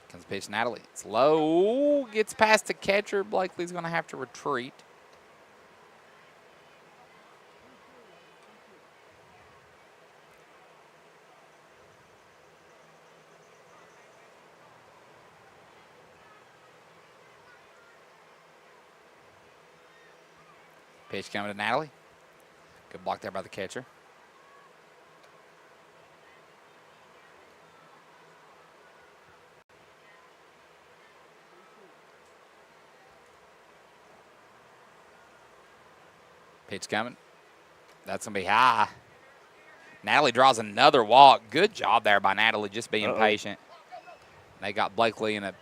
Comes pitch, Natalie. It's low. Gets past the catcher. Blakely's going to have to retreat. Pitch coming to Natalie. Good block there by the catcher. Pitch coming. That's going to be high. Natalie draws another walk. Good job there by Natalie, just being patient. They got Blakely in a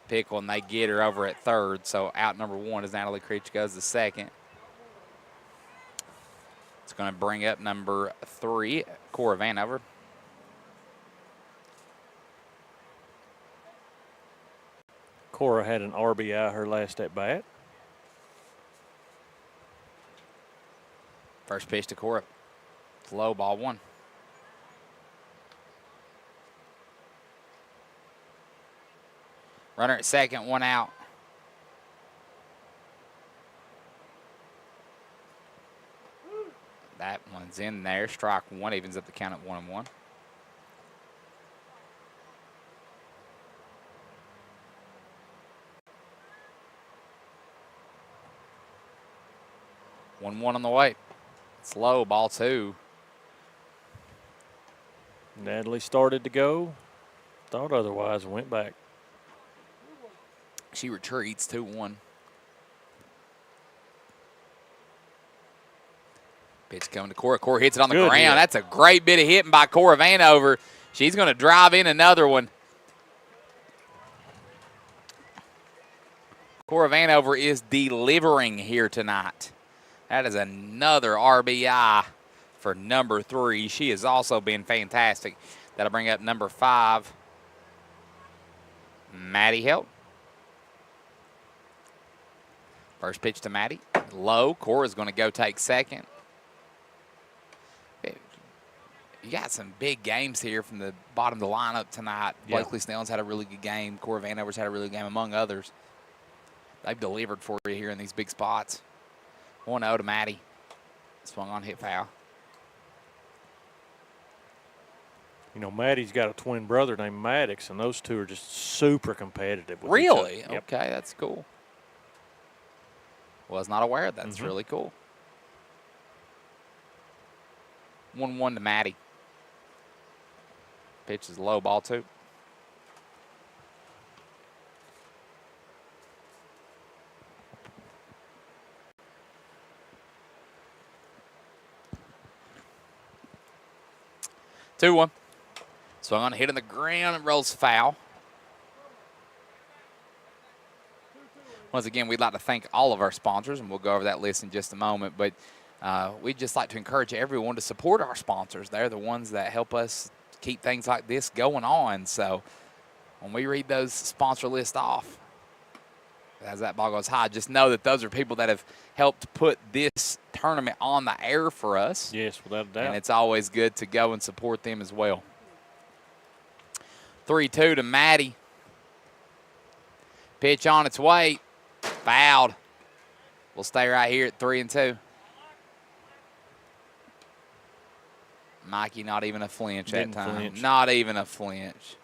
pickle, and they get her over at third. So out number 1 as Natalie Creech goes to second. It's going to bring up number 3, Cora Vanover. Cora had an RBI her last at bat. First pitch to Cora. It's low, ball 1. Runner at second, 1 out. That one's in there. Strike 1 evens up the count at 1-1. One on the way. It's low, ball 2. Natalie started to go. Thought otherwise, went back. She retreats 2-1. Pitch coming to Cora. Cora hits it on the ground. Hit. That's a great bit of hitting by Cora Vanover. She's going to drive in another one. Cora Vanover is delivering here tonight. That is another RBI for number 3. She has also been fantastic. That'll bring up number 5, Maddie Helt. First pitch to Maddie. Low. Cora's going to go take second. You got some big games here from the bottom of the lineup tonight. Yeah. Blakely Snell's had a really good game. Cora Vanover's had a really good game, among others. They've delivered for you here in these big spots. 1-0 to Maddie. Swung on, hit foul. You know, Maddie's got a twin brother named Maddox, and those two are just super competitive. With Really? each other. Yep. Okay, that's cool. Was not aware of that. That's really cool. 1-1 to Maddie. Pitch is low, ball 2. Two one. Swung on, hit on the ground, and rolls foul. Once again, we'd like to thank all of our sponsors, and we'll go over that list in just a moment. But we'd just like to encourage everyone to support our sponsors. They're the ones that help us keep things like this going on. So when we read those sponsor lists off, as that ball goes high, just know that those are people that have helped put this tournament on the air for us. Yes, without a doubt. And it's always good to go and support them as well. 3-2 to Maddie. Pitch on its way. Fouled. We'll stay right here at 3-2. Mikey, not even a flinch that time. Flinch. Not even a flinch.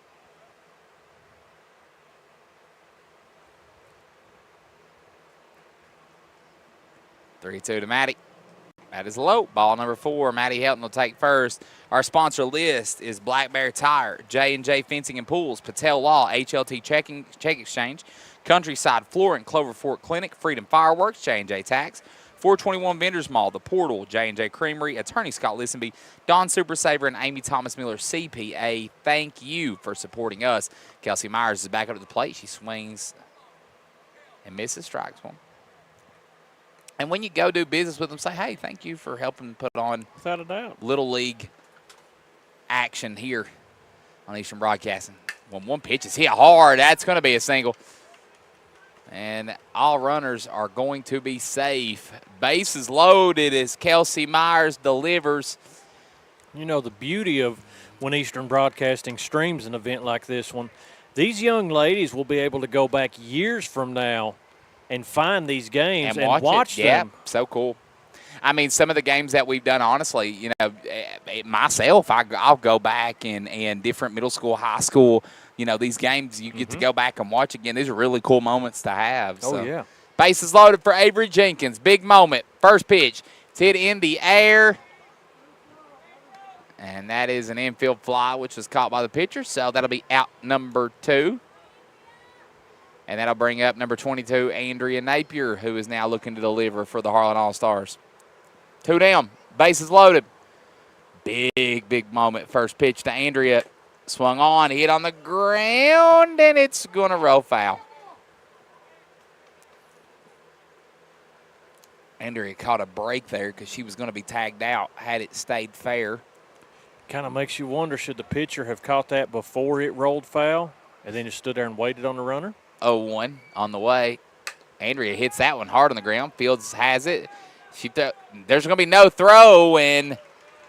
Three-two to Maddie. That is low. Ball number 4. Maddie Helton will take first. Our sponsor list is Black Bear Tire, J&J Fencing and Pools, Patel Law, HLT Check Exchange, Countryside Floor and Clover Fork Clinic, Freedom Fireworks, J&J Tax, 421 Vendors Mall, The Portal, J&J Creamery, Attorney Scott Listenby, Don Super Saver, and Amy Thomas Miller, CPA. Thank you for supporting us. Kelsey Myers is back up to the plate. She swings and misses, strikes one. And when you go do business with them, say, hey, thank you for helping put on without a doubt Little League action here on Eastern Broadcasting. When one pitch is hit hard, that's going to be a single. And all runners are going to be safe. Bases loaded as Kelsey Myers delivers. You know, the beauty of when Eastern Broadcasting streams an event like this one, these young ladies will be able to go back years from now and find these games and watch them. Yeah, so cool. I mean, some of the games that we've done, honestly, you know, myself, I'll go back and different middle school, high school, you know, these games you get to go back and watch again. These are really cool moments to have. Oh, yeah. Bases loaded for Avery Jenkins. Big moment. First pitch. It's hit in the air. And that is an infield fly, which was caught by the pitcher. So that'll be out number 2. And that'll bring up number 22, Andrea Napier, who is now looking to deliver for the Harlan All-Stars. 2 down. Bases loaded. Big moment. First pitch to Andrea. Swung on, hit on the ground, and it's going to roll foul. Andrea caught a break there because she was going to be tagged out had it stayed fair. Kind of makes you wonder, should the pitcher have caught that before it rolled foul and then just stood there and waited on the runner? 0-1 on the way. Andrea hits that one hard on the ground. Fields has it. There's going to be no throw, and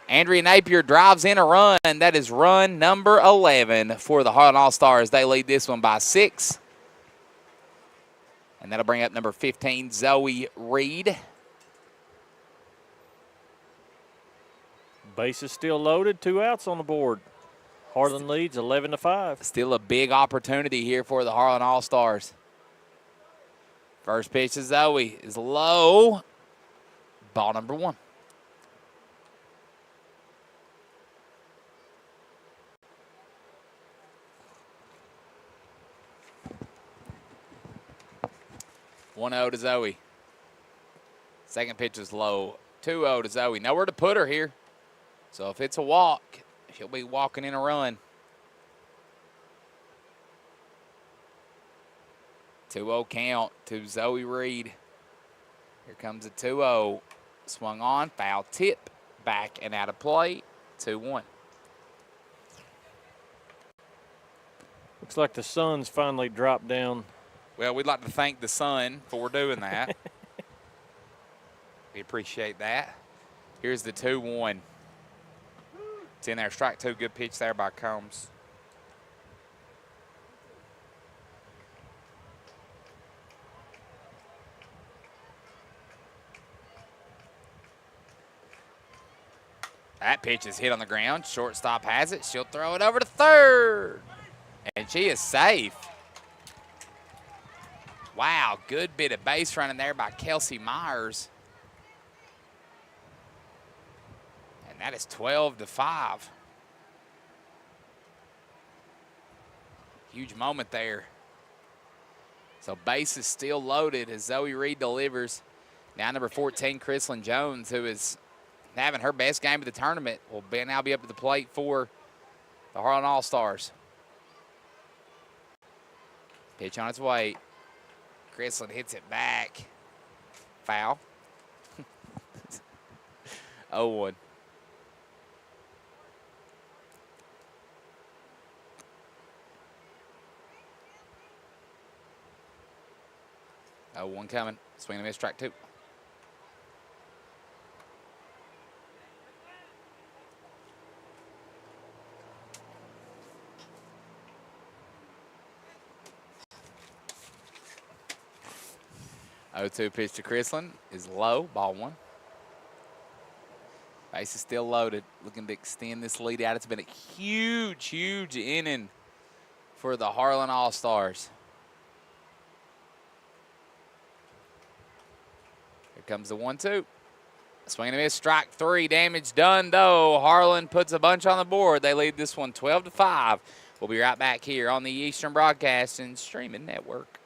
Andrea Napier drives in a run. That is run number 11 for the Harlan All-Stars. They lead this one by 6. And that'll bring up number 15, Zoe Reed. Bases still loaded, 2 outs on the board. Harlan leads 11-5. Still a big opportunity here for the Harlan All-Stars. First pitch to Zoe is low. Ball number 1. One 0 to Zoe. Second pitch is low. 2-0 to Zoe. Nowhere to put her here. So if it's a walk, she'll be walking in a run. 2-0 count to Zoe Reed. Here comes a 2-0. Swung on, foul tip, back and out of play. 2-1. Looks like the sun's finally dropped down. Well, we'd like to thank the sun for doing that. We appreciate that. Here's the 2-1. It's in there. Strike 2. Good pitch there by Combs. That pitch is hit on the ground. Shortstop has it. She'll throw it over to third. And she is safe. Wow, good bit of base running there by Kelsey Myers. And that is 12-5. Huge moment there. So base is still loaded as Zoe Reed delivers. Now number 14, Chrislyn Jones, who is having her best game of the tournament, will now be up to the plate for the Harlan All-Stars. Pitch on its way. Chrislyn hits it back. Foul. 0-1. One coming. Swing and a miss, strike 2. Oh, 2 pitch to Chrislyn is low, ball 1. Base is still loaded, looking to extend this lead out. It's been a huge inning for the Harlan All-Stars. Here comes the 1-2. Swing and a miss, strike 3. Damage done, though. Harlan puts a bunch on the board. They lead this one 12-5. We'll be right back here on the Eastern Broadcasting Streaming Network.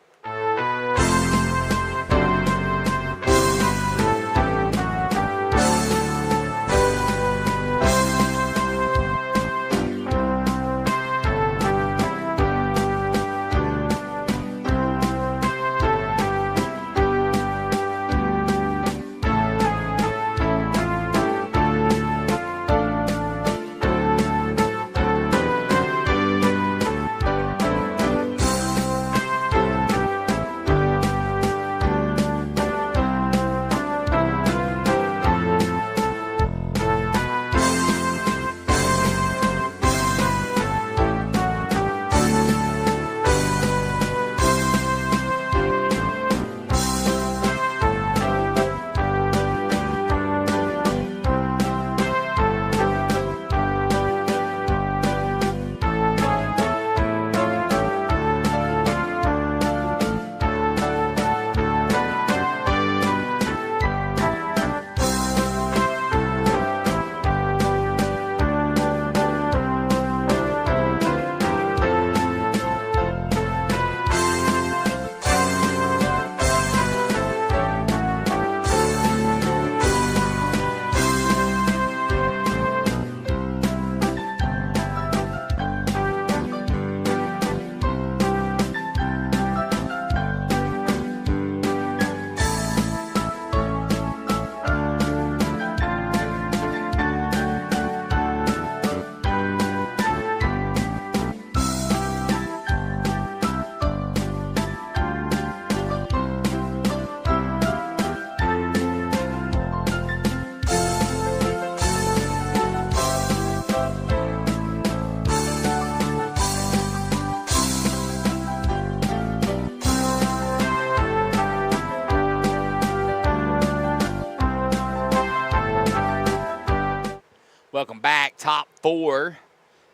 top 4.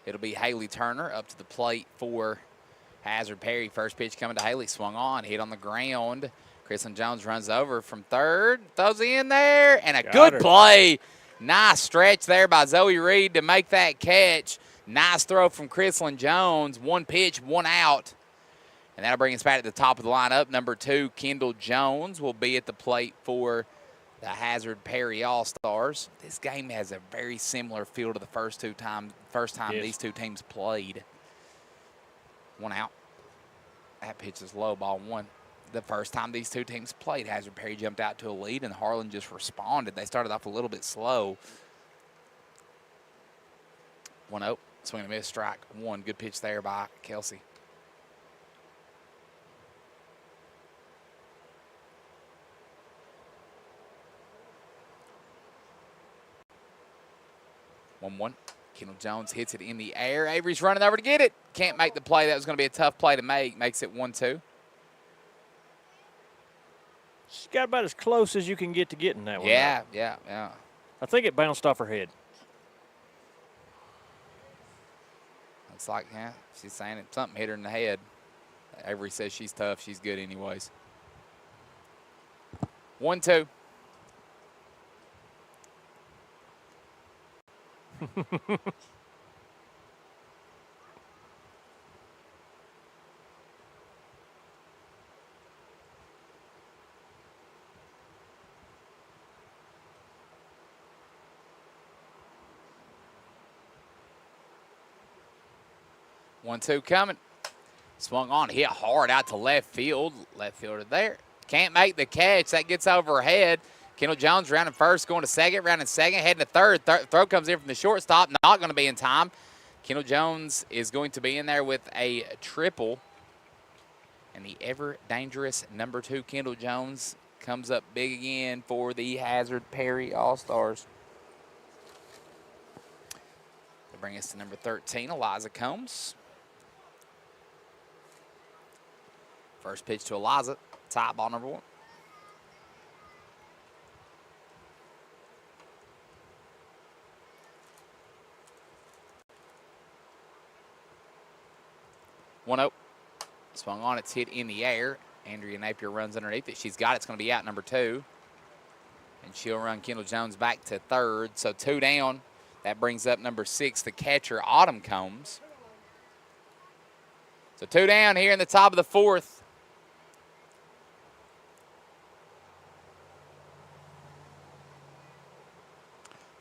It'll be Haley Turner up to the plate for Hazard Perry. First pitch coming to Haley. Swung on. Hit on the ground. Chrislyn Jones runs over from third. Throws in there. And a good play. Nice stretch there by Zoe Reed to make that catch. Nice throw from Chrislyn Jones. 1 pitch, 1 out. And that'll bring us back to the top of the lineup. Number 2, Kendall Jones will be at the plate for the Hazard Perry All-Stars. This game has a very similar feel to the first time these two teams played. 1 out. That pitch is low, ball 1. The first time these two teams played, Hazard Perry jumped out to a lead, and Harlan just responded. They started off a little bit slow. 1-0. Swing and miss, strike 1. Good pitch there by Kelsey. One. Kendall Jones hits it in the air. Avery's running over to get it. Can't make the play. That was going to be a tough play to make. Makes it 1-2. She's got about as close as you can get to getting that one. Yeah. I think it bounced off her head. Looks like, she's saying it. Something hit her in the head. Avery says she's tough. She's good anyways. 1-2. One, two coming. Swung on, hit hard out to left field. Left fielder there. Can't make the catch. That gets over her head. Kendall Jones rounding first, going to second, rounding second, heading to third. Throw comes in from the shortstop, not going to be in time. Kendall Jones is going to be in there with a triple. And the ever-dangerous number 2, Kendall Jones, comes up big again for the Hazard Perry All-Stars. They bring us to number 13, Eliza Combs. First pitch to Eliza, top ball number 1. One-0. Swung on, it's hit in the air. Andrea Napier runs underneath it. She's got it. It's going to be out number 2. And she'll run Kendall Jones back to third. So 2 down. That brings up number 6, the catcher, Autumn Combs. So 2 down here in the top of the 4th.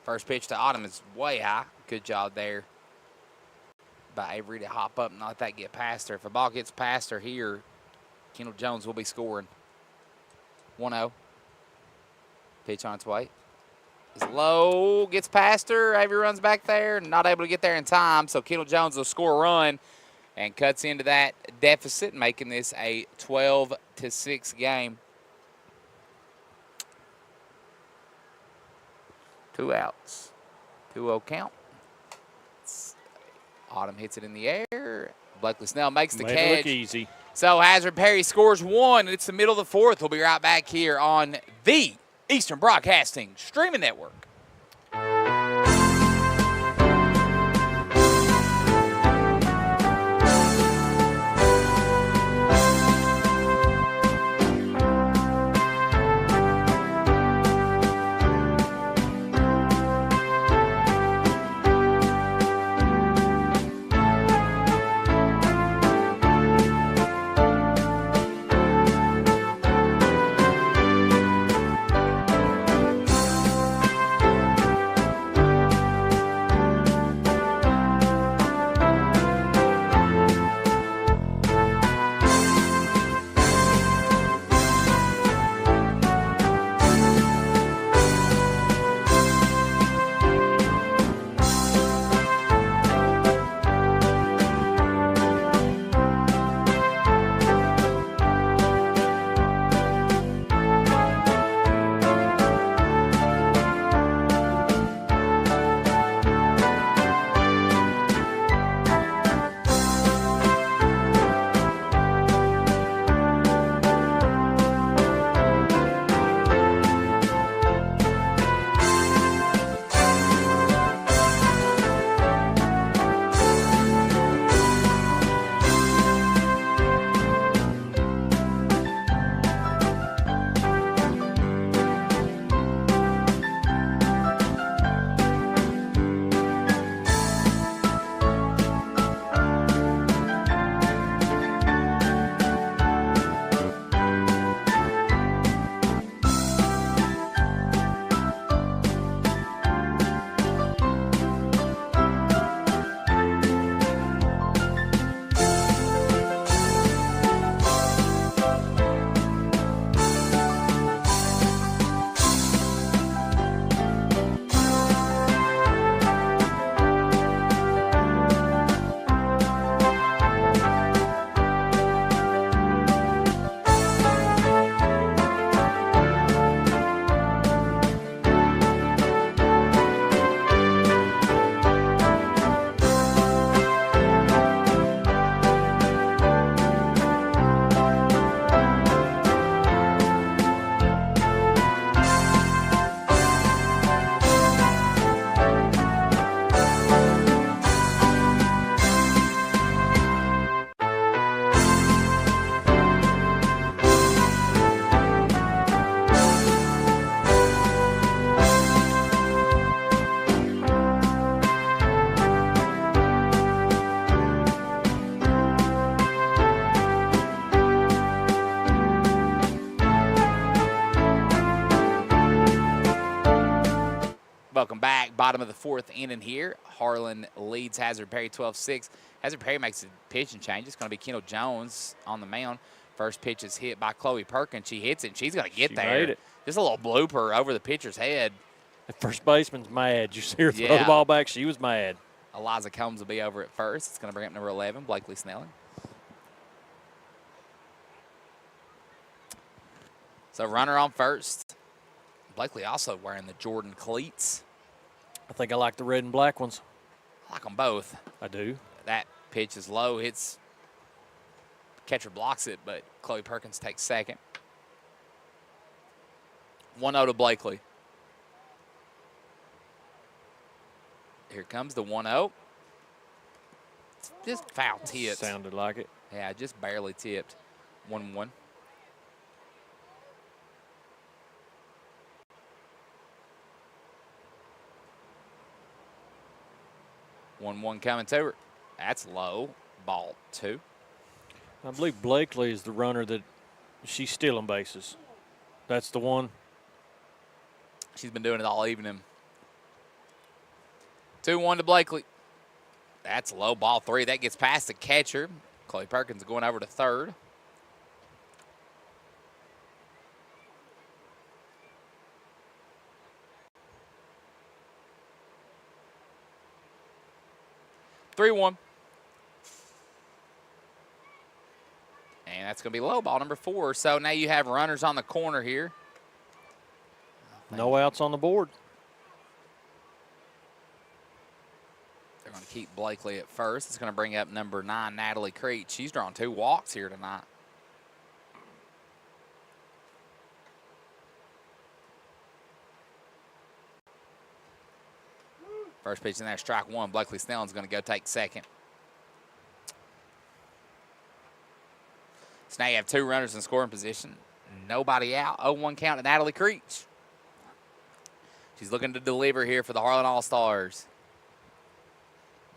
First pitch to Autumn is way high. Good job there by Avery to hop up and not let that get past her. If a ball gets past her here, Kendall Jones will be scoring. 1-0. Pitch on its way. It's low, gets past her. Avery runs back there, not able to get there in time, so Kendall Jones will score a run and cuts into that deficit, making this a 12-6 game. 2 outs. 2-0 count. Autumn hits it in the air. Blakely Snell makes the catch. It look easy. So Hazard Perry scores 1. It's the middle of the 4th. We'll be right back here on the Eastern Broadcasting Streaming Network. Welcome back. Bottom of the fourth inning here. Harlan leads Hazard Perry 12-6. Hazard Perry makes a pitching change. It's going to be Kendall Jones on the mound. First pitch is hit by Chloe Perkins. She hits it, and she's going to get there. Made it. Just a little blooper over the pitcher's head. The first baseman's mad. You see her throw the ball back. She was mad. Eliza Combs will be over at first. It's going to bring up number 11, Blakely Snelling. So runner on first. Blakely also wearing the Jordan cleats. I think I like the red and black ones. I like them both. I do. That pitch is low. Hits. Catcher blocks it, but Chloe Perkins takes second. 1-0 to Blakely. Here comes the 1-0. It's just foul tipped. Sounded like it. Yeah, just barely tipped. 1-1. Coming to her. That's low. Ball 2. I believe Blakely is the runner that she's stealing bases. That's the one. She's been doing it all evening. 2-1 to Blakely. That's low. Ball 3. That gets past the catcher. Chloe Perkins going over to third. (3-1). And that's going to be low. Ball number 4. So now you have runners on the corner here. No outs on the board. They're going to keep Blakely at first. It's going to bring up number 9, Natalie Creech. She's drawn 2 walks here tonight. First pitch in there, strike 1. Blakely Snelling's going to go take second. So now you have 2 runners in scoring position. Nobody out. 0-1 count to Natalie Creech. She's looking to deliver here for the Harlan All-Stars.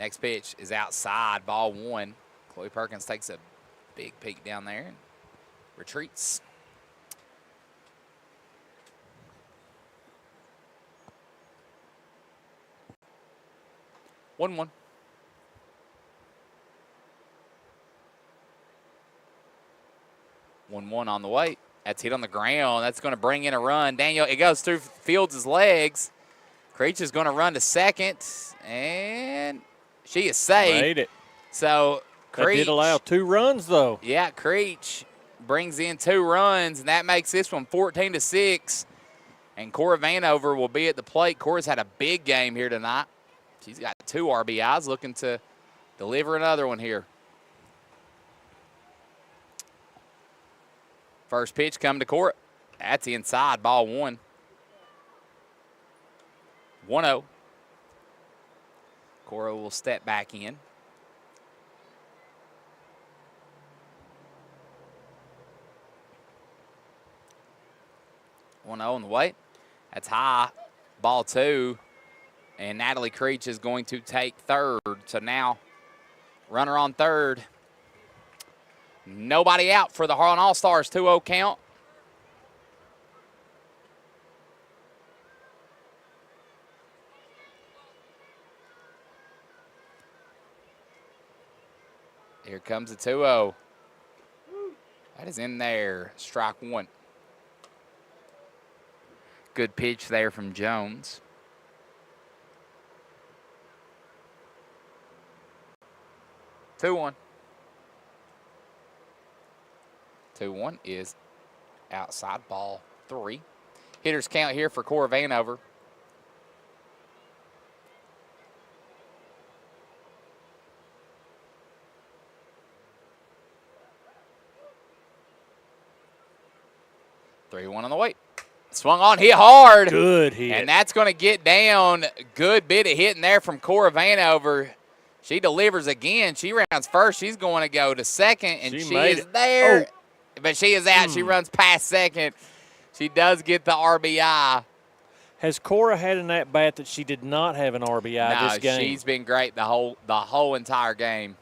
Next pitch is outside, ball 1. Chloe Perkins takes a big peek down there and retreats. (1-1). On the way. That's hit on the ground. That's going to bring in a run. Daniel, it goes through Fields' legs. Creech is going to run to second, and she is safe. Made it. So Creech. That did allow 2 runs, though. Yeah, Creech brings in 2 runs, and that makes this one 14-6. And Cora Vanover will be at the plate. Cora's had a big game here tonight. She's got 2 RBIs, looking to deliver another one here. First pitch coming to Cora. That's inside, ball 1. 1-0. Cora will step back in. On the way. That's high. Ball 2. And Natalie Creech is going to take third. So now, runner on third. Nobody out for the Harlan All-Stars. 2-0 count. Here comes the 2-0. That is in there. Strike 1. Good pitch there from Jones. (2-1). 2-1 is outside, ball 3. Hitters count here for Cora Vanover. (3-1) on the way. Swung on, hit hard. Good hit. And that's going to get down. Good bit of hitting there from Cora Vanover. She delivers again. She rounds first. She's going to go to second, and she is there. Oh. But she is out. She runs past second. She does get the RBI. Has Cora had an at-bat that she did not have an RBI this game? No, she's been great the whole entire game.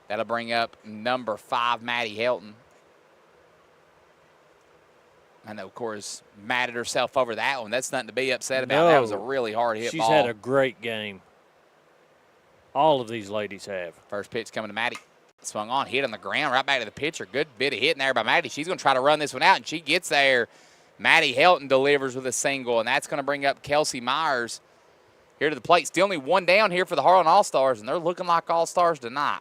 That'll bring up number 5, Maddie Helton. I know, of course, mad at herself over that one. That's nothing to be upset about. That was a really hard hit ball. She's had a great game. All of these ladies have. First pitch coming to Maddie. Swung on, hit on the ground, right back to the pitcher. Good bit of hitting there by Maddie. She's going to try to run this one out, and she gets there. Maddie Helton delivers with a single, and that's going to bring up Kelsey Myers here to the plate. Still only one down here for the Harlan All-Stars, and they're looking like All-Stars tonight.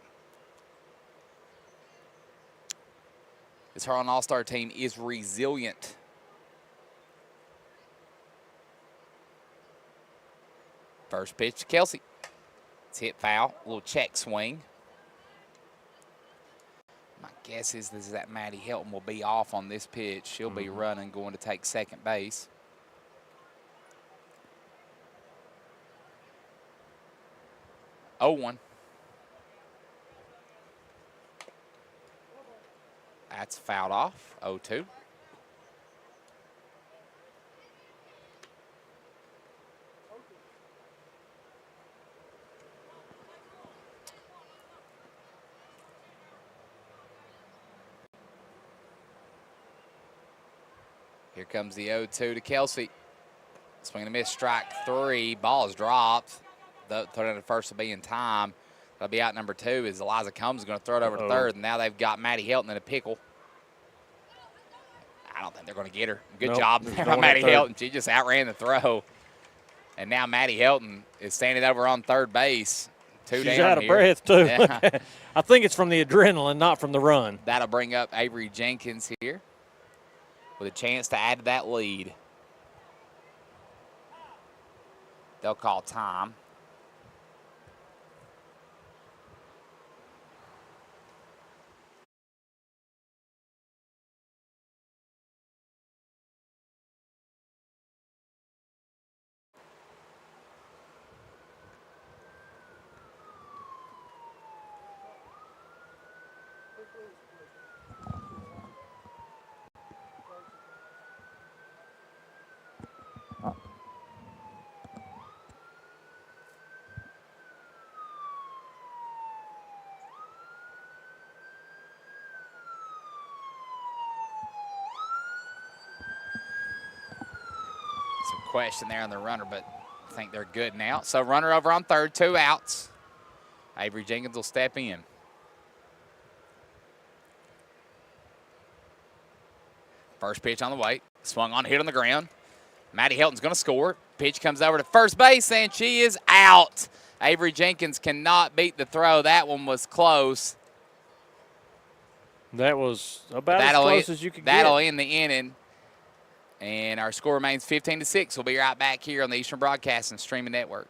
This Harlan All-Star team is resilient. First pitch to Kelsey. It's hit foul, a little check swing. My guess is that Maddie Helton will be off on this pitch. She'll be running, going to take second base. Oh, 1. That's fouled off. 0-2. Here comes the 0-2 to Kelsey. Swing and a miss, strike 3. Ball is dropped. Throw it to first will be in time. That'll be out number 2 as Eliza Combs is going to throw it over to third. And now they've got Maddie Helton in a pickle. I don't think they're going to get her. Good job by Maddie Helton. She just outran the throw. And now Maddie Helton is standing over on third base. She's out of breath, too. Yeah. I think it's from the adrenaline, not from the run. That'll bring up Avery Jenkins here with a chance to add to that lead. They'll call time. Question there on the runner, but I think they're good now. So runner over on third, 2 outs. Avery Jenkins will step in. First pitch on the way. Swung on, hit on the ground. Maddie Helton's going to score. Pitch comes over to first base, and she is out. Avery Jenkins cannot beat the throw. That one was close. That was about as close as you could get. That'll end the inning. And our score remains 15-6. We'll be right back here on the Eastern Broadcasting Streaming Network.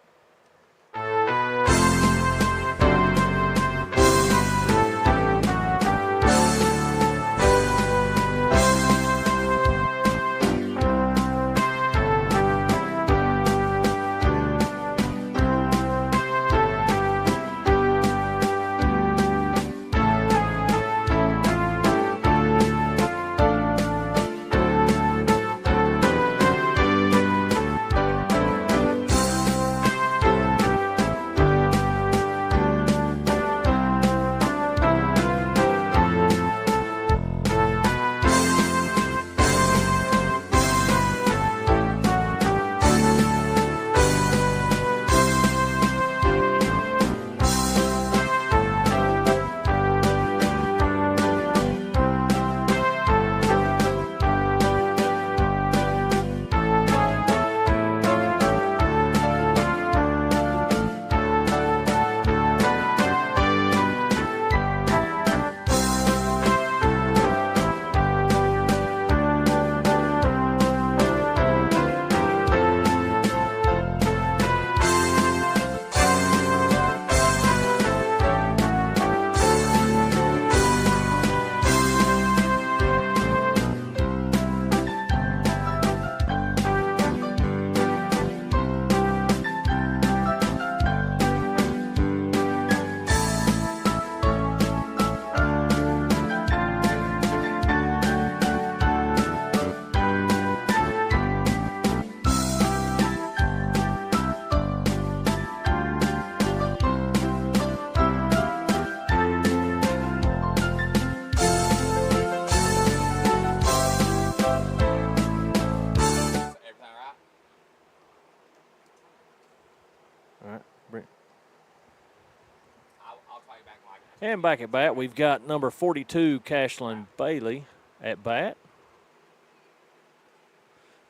And back at bat, we've got number 42, Cashlin Bailey, at bat.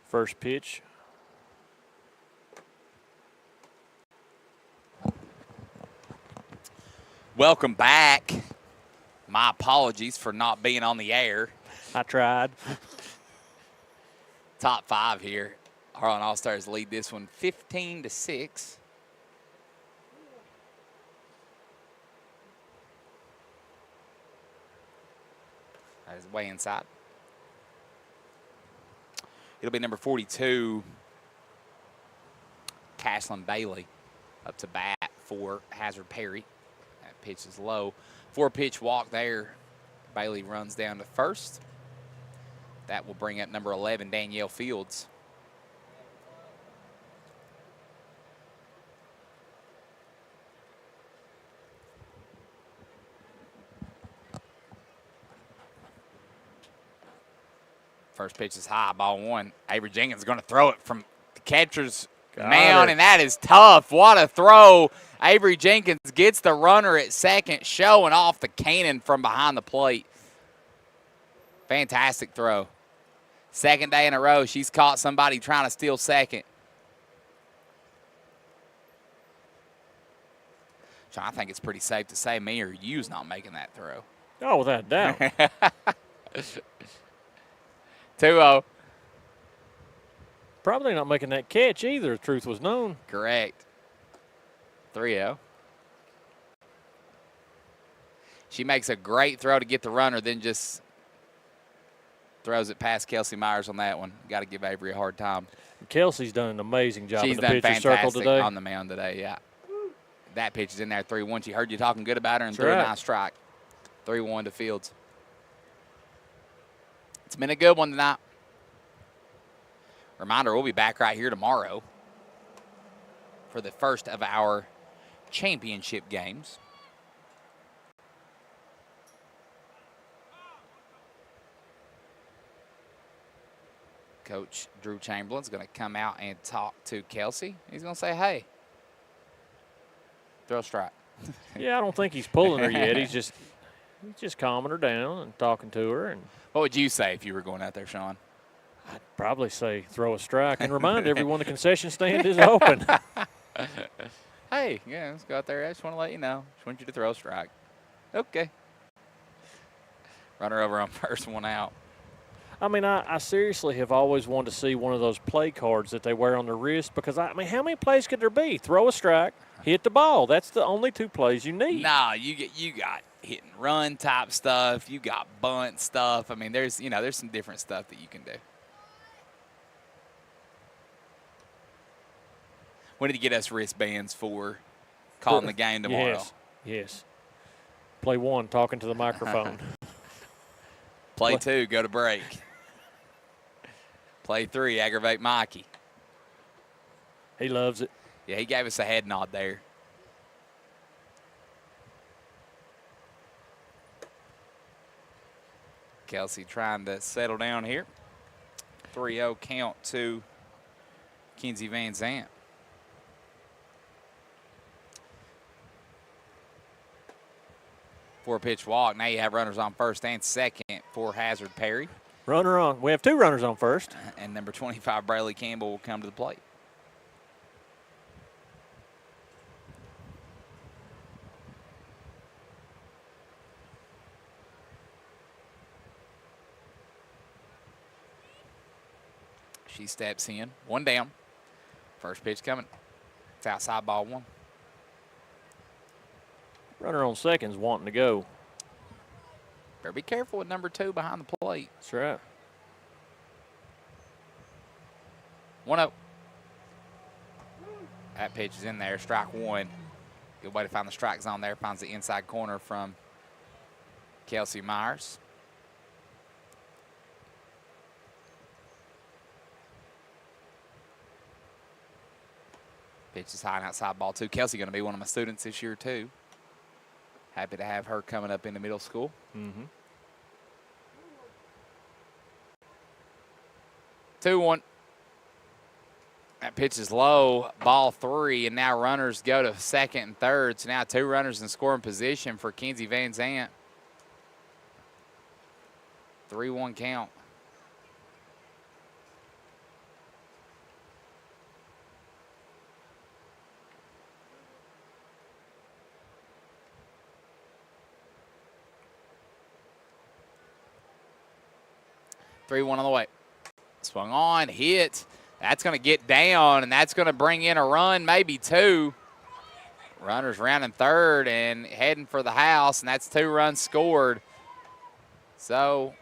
First pitch. Welcome back. My apologies for not being on the air. I tried. Top 5 here. Harlan All-Stars lead this one 15-6. That is way inside. It'll be number 42, Cashlin Bailey, up to bat for Hazard Perry. That pitch is low. 4-pitch walk there. Bailey runs down to first. That will bring up number 11, Danielle Fields. First pitch is high, ball 1. Avery Jenkins is going to throw it from the catcher's mound, and that is tough. What a throw. Avery Jenkins gets the runner at second, showing off the cannon from behind the plate. Fantastic throw. Second day in a row, she's caught somebody trying to steal second. So I think it's pretty safe to say me or you's not making that throw. Oh, without a doubt. 2-0. Probably not making that catch either, if truth was known. Correct. 3-0. She makes a great throw to get the runner, then just throws it past Kelsey Myers on that one. Got to give Avery a hard time. Kelsey's done an amazing job She's in the done pitcher's circle fantastic today. on the mound today, yeah. That pitch is in there, 3-1. She heard you talking good about her and That's threw right. a nice strike. 3-1 to Fields. It's been a good one tonight. Reminder, we'll be back right here tomorrow for the first of our championship games. Coach Drew Chamberlain's going to come out and talk to Kelsey. He's going to say, hey, throw a strike. Yeah, I don't think he's pulling her yet. He's just calming her down and talking to her. And what would you say if you were going out there, Sean? I'd probably say throw a strike and remind everyone the concession stand is open. Hey, yeah, let's go out there. I just want to let you know. Just want you to throw a strike. Okay. Runner over on first, one out. I mean, I seriously have always wanted to see one of those play cards that they wear on their wrist because, I mean, how many plays could there be? Throw a strike, hit the ball. That's the only 2 plays you need. Nah, you got hit and run type stuff. You got bunt stuff. I mean, there's some different stuff that you can do. We need to get us wristbands for calling the game tomorrow. Yes. Play 1, talking to the microphone. Play 2, go to break. Play 3, aggravate Mikey. He loves it. Yeah, he gave us a head nod there. Kelsey trying to settle down here. 3-0 count to Kenzie Van Zandt. Four-pitch walk. Now you have runners on first and second for Hazard Perry. Runner on. We have 2 runners on first. And number 25, Brayley Campbell, will come to the plate. She steps in. 1 down. First pitch coming. It's outside, ball 1. Runner on second's wanting to go. Better be careful with number 2 behind the plate. That's right. 1-0. That pitch is in there. Strike 1. Good way to find the strike zone there. Finds the inside corner from Kelsey Myers. Pitch is high and outside, ball 2. Kelsey going to be one of my students this year too. Happy to have her coming up into middle school. Mm-hmm. 2-1. That pitch is low, ball 3, and now runners go to second and third. So now 2 runners in scoring position for Kenzie Van Zant. 3-1 count. Three-one on the way. Swung on, hit. That's going to get down, and that's going to bring in a run, maybe 2. Runners rounding third and heading for the house, and that's 2 runs scored. So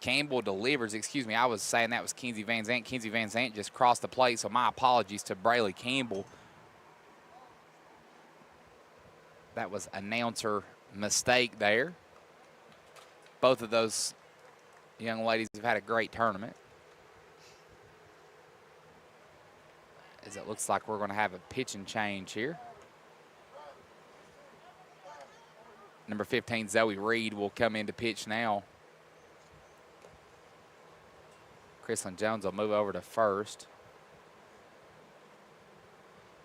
Campbell delivers. Excuse me, I was saying that was Kenzie Van Zant. Kenzie Van Zant just crossed the plate, so my apologies to Braylee Campbell. That was announcer mistake there. Both of those young ladies have had a great tournament. As it looks like we're going to have a pitching change here. Number 15, Zoe Reed, will come in to pitch now. Chrislyn Jones will move over to first.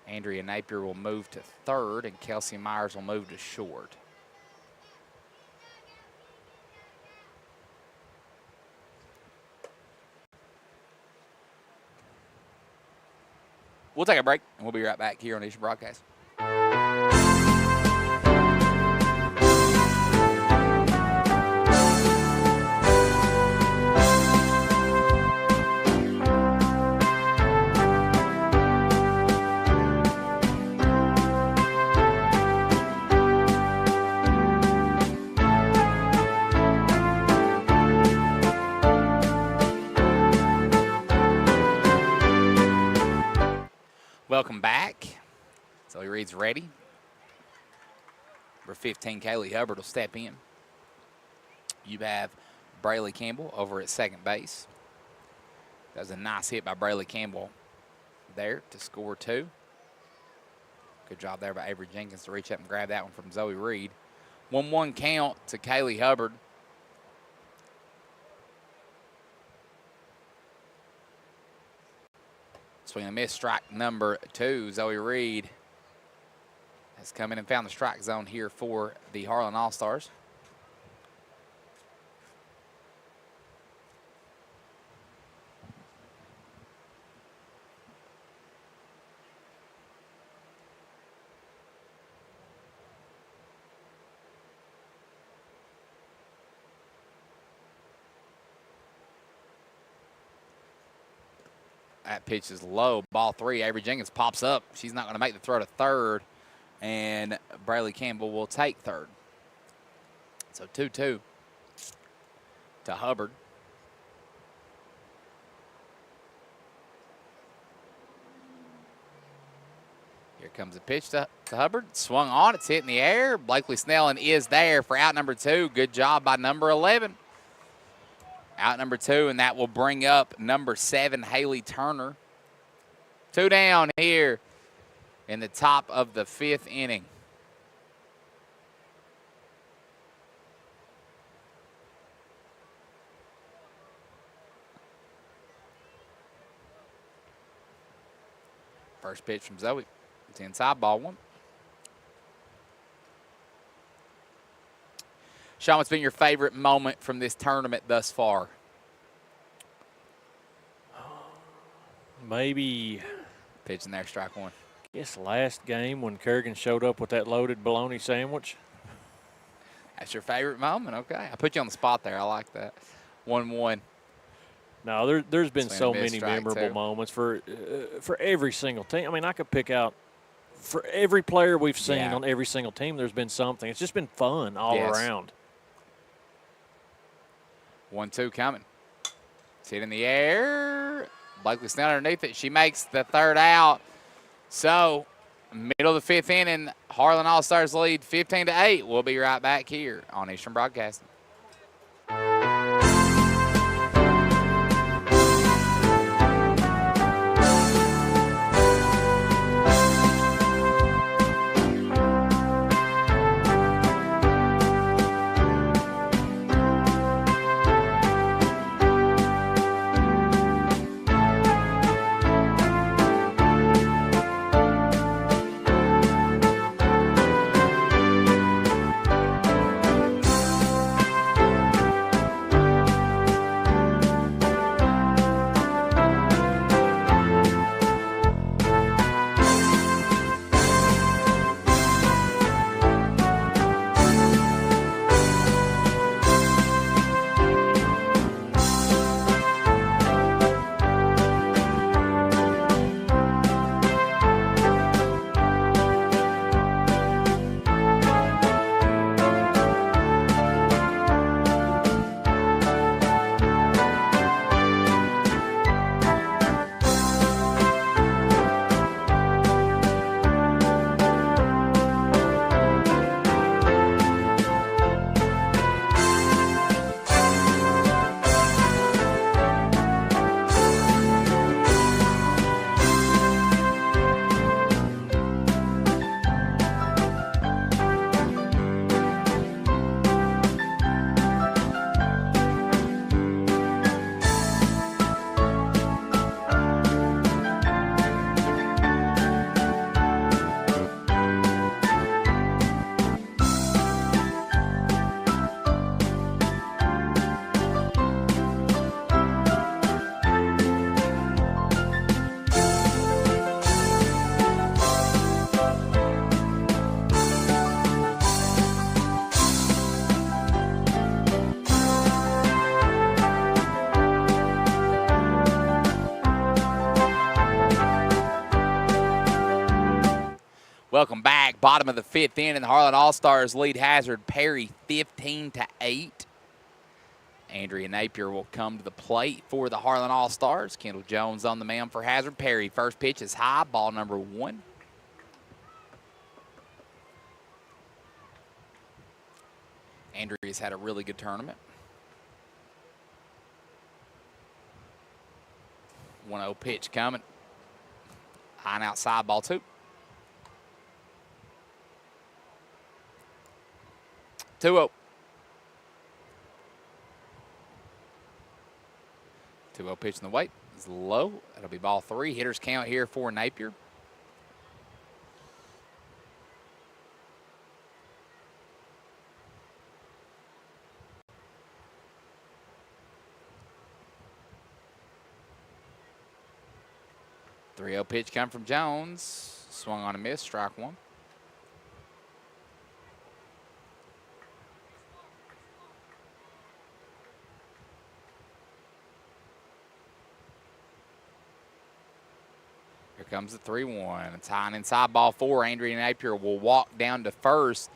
Andrea Napier will move to third, and Kelsey Myers will move to short. We'll take a break, and we'll be right back here on Nation Broadcast. Welcome back. Zoe Reed's ready. Number 15, Kaylee Hubbard will step in. You have Braylee Campbell over at second base. That was a nice hit by Braylee Campbell there to score 2. Good job there by Avery Jenkins to reach up and grab that one from Zoe Reed. 1-1 count to Kaylee Hubbard. Swing and miss, strike number 2. Zoe Reed has come in and found the strike zone here for the Harlan All-Stars. That pitch is low, ball 3. Avery Jenkins pops up. She's not going to make the throw to third, and Braylee Campbell will take third. So 2-2 to Hubbard. Here comes a pitch to Hubbard. Swung on, it's hit in the air. Blakely Snellen is there for out number 2. Good job by number 11. Out number 2, and that will bring up number 7, Haley Turner. 2 down here in the top of the 5th inning. First pitch from Zoe. It's inside, ball 1. Sean, what's been your favorite moment from this tournament thus far? Maybe pitch in there, strike 1. I guess last game when Kerrigan showed up with that loaded bologna sandwich. That's your favorite moment? Okay. I put you on the spot there. I like that. 1-1. No, there's been so many memorable moments for every single team. I mean, I could pick out for every player we've seen on every single team, there's been something. It's just been fun all around. 1-2 coming. It's hit in the air. Blakely Snell underneath it. She makes the third out. So, middle of the 5th inning, Harlan All-Stars lead 15-8. We'll be right back here on Eastern Broadcasting. Welcome back. Bottom of the 5th inning. The Harlan All-Stars lead Hazard Perry 15-8. Andrea Napier will come to the plate for the Harlan All-Stars. Kendall Jones on the mound for Hazard Perry. First pitch is high, ball number 1. Andrea's had a really good tournament. 1-0 pitch coming. High and outside, ball 2. 2-0. 2-0 pitch in the weight is low. That'll be ball 3. Hitters count here for Napier. The 3-0 pitch come from Jones. Swung on a miss, strike 1. Here comes the 3-1. It's high and inside, ball 4. Andrea Napier will walk down to first,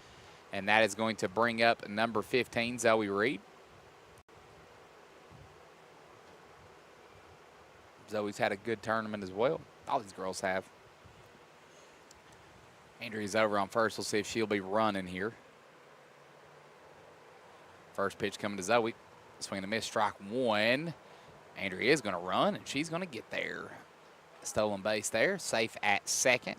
and that is going to bring up number 15, Zoe Reed. Zoe's had a good tournament as well. All these girls have. Andrea's over on first. We'll see if she'll be running here. First pitch coming to Zoe. Swing and a miss, strike 1. Andrea is going to run, and she's going to get there. Stolen base there, safe at second.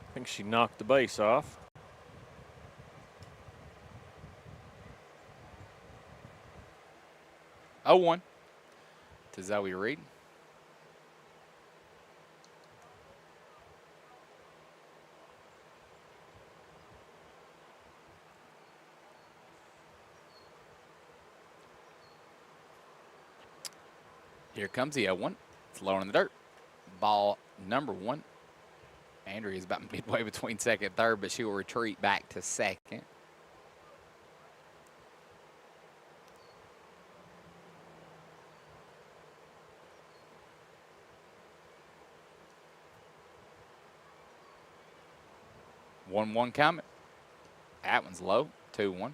I think she knocked the base off. Oh, 1 to Zoe Reed. Here comes the 0-1. It's low in the dirt. Ball number 1. Andrea is about midway between second and third, but she will retreat back to second. One coming. That one's low. 2-1.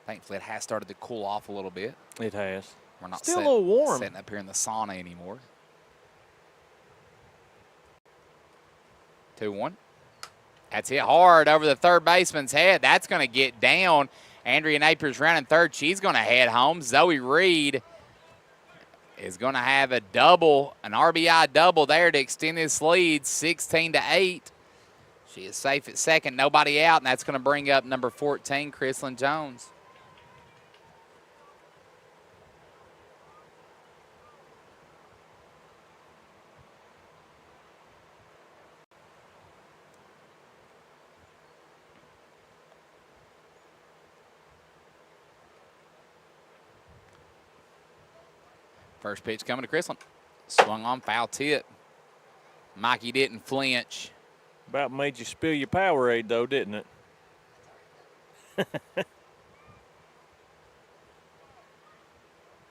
Thankfully, it has started to cool off a little bit. It has. We're not still a little warm. Sitting up here in the sauna anymore. 2-1. That's hit hard over the third baseman's head. That's going to get down. Andrea Napier's running third. She's going to head home. Zoe Reed is going to have a double, an RBI double there to extend this lead, 16-8. She is safe at second, nobody out, and that's going to bring up number 14, Chrislyn Jones. First pitch coming to Chrislyn. Swung on, foul tip. Mikey didn't flinch. About made you spill your Powerade, though, didn't it?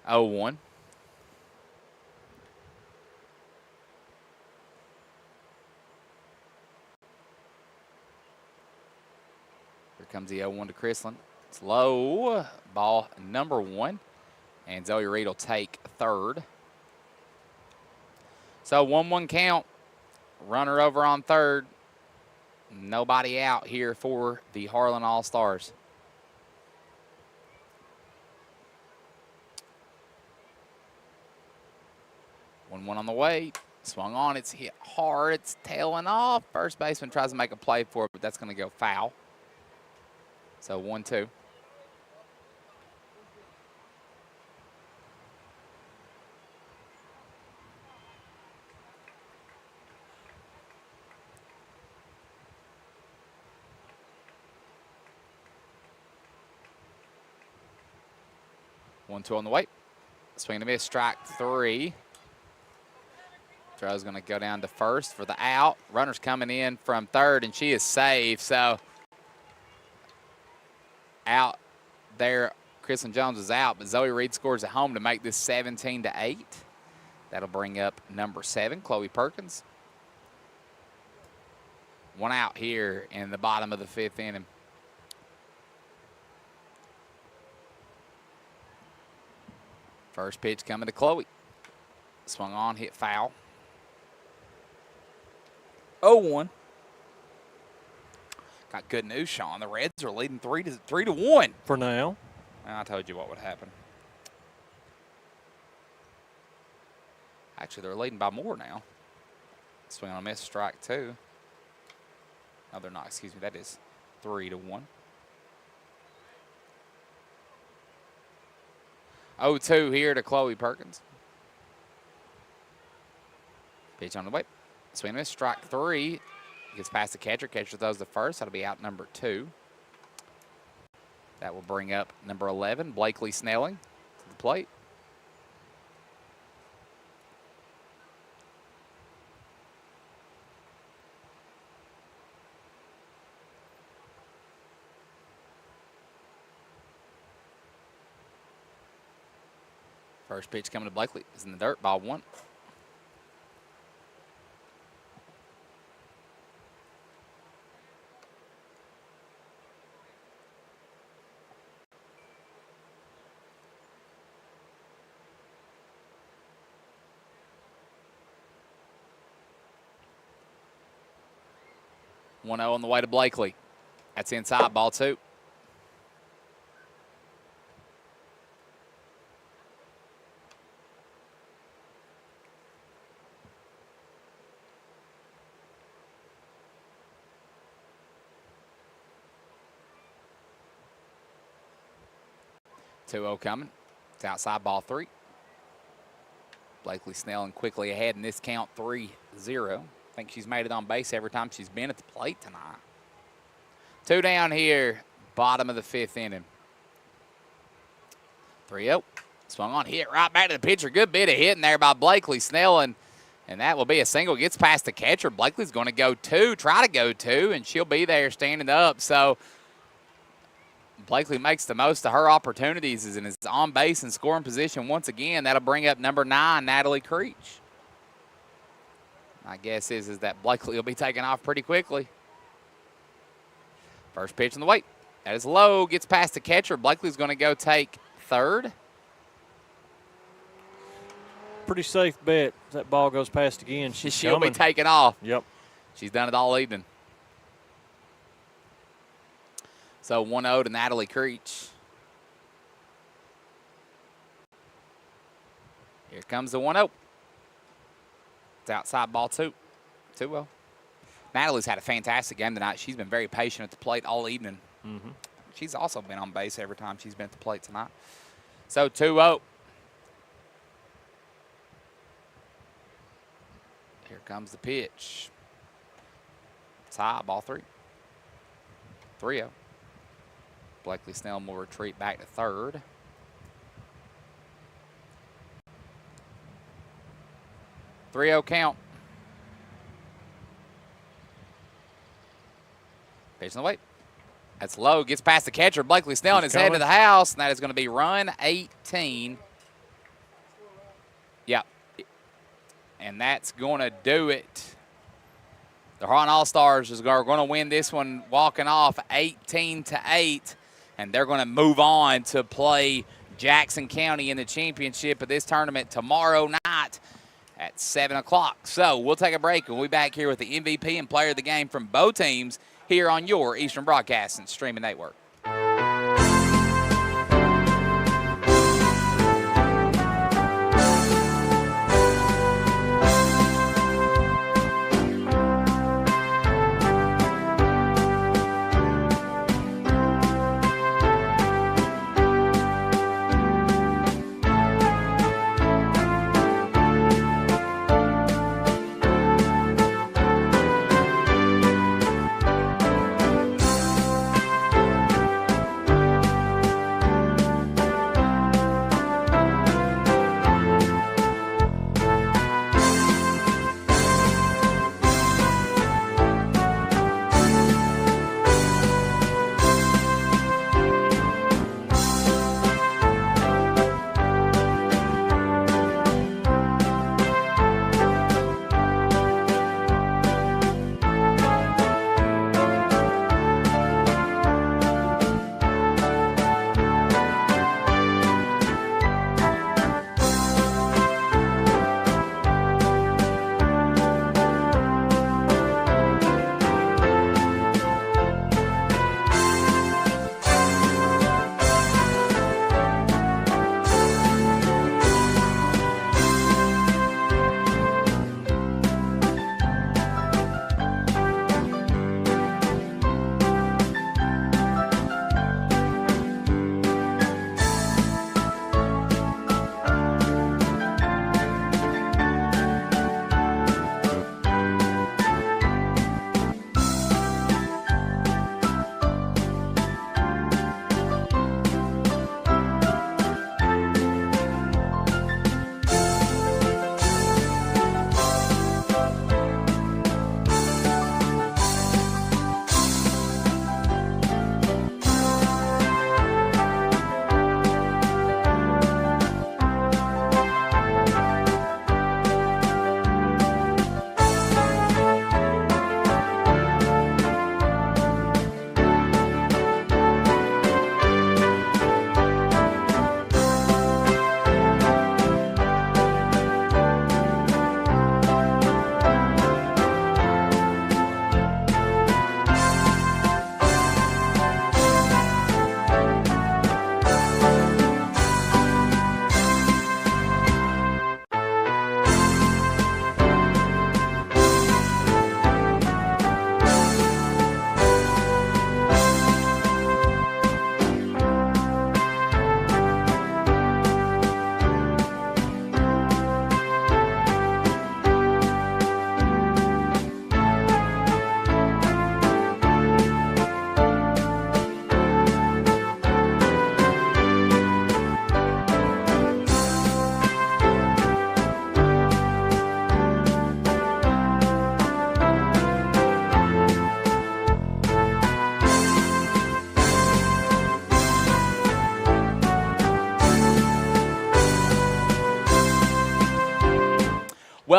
0-1. Here comes the 0-1 to Chrislyn. It's low. Ball number 1. And Zoe Reed will take third. So 1-1 count. Runner over on third. Nobody out here for the Harlan All-Stars. One on the way. Swung on. It's hit hard. It's tailing off. First baseman tries to make a play for it, but that's going to go foul. So 1-2. One-two on the way. Swing and a miss, strike 3. Throw's going to go down to first for the out. Runner's coming in from third, and she is safe. So out there. Kristen Jones is out, but Zoe Reed scores at home to make this 17-8. That'll bring up number 7, Chloe Perkins. 1 out here in the bottom of the 5th inning. First pitch coming to Chloe. Swung on, hit foul. 0-1. Got good news, Sean. The Reds are leading 3-1 for now. I told you what would happen. Actually, they're leading by more now. Swing on a miss, strike 2. No, they're not. Excuse me. That is 3-1. 0-2 here to Chloe Perkins. Pitch on the way. Swing and miss, strike 3. Gets past the catcher. Catcher throws the first. That'll be out number 2. That will bring up number 11, Blakely Snelling, to the plate. First pitch coming to Blakely is in the dirt, ball 1. One 0 on the way to Blakely. That's inside, ball 2. Two 0 coming. It's outside, ball 3. Blakely Snelling quickly ahead in this count, 3-0. I think she's made it on base every time she's been at the plate tonight. 2 down here, bottom of the 5th inning. 3-0. Swung on, hit right back to the pitcher. Good bit of hitting there by Blakely Snelling. And that will be a single. Gets past the catcher. Blakely's going to go 2, try to go 2, and she'll be there standing up. So Blakely makes the most of her opportunities and is on base and scoring position once again. That'll bring up number 9, Natalie Creech. My guess is that Blakely will be taking off pretty quickly. First pitch on the way. That is low. Gets past the catcher. Blakely's going to go take 3rd. Pretty safe bet. That ball goes past again. She'll be taking off. Yep. She's done it all evening. So 1-0 to Natalie Creech. Here comes the 1-0. It's outside, ball 2. 2-0. Natalie's had a fantastic game tonight. She's been very patient at the plate all evening. Mm-hmm. She's also been on base every time she's been at the plate tonight. So 2-0. Here comes the pitch. It's high, ball 3. 3-0. Blakely Snell will retreat back to 3rd. Three-0 count. Pitch on the way. That's low. Gets past the catcher. Blakely Snell is head to the house, and that is going to be run 18. Yep. And that's going to do it. The Harlan All-Stars are going to win this one walking off 18-8, and they're going to move on to play Jackson County in the championship of this tournament tomorrow night at 7 o'clock. So we'll take a break, and we'll be back here with the MVP and player of the game from both teams here on your Eastern Broadcasting Streaming Network.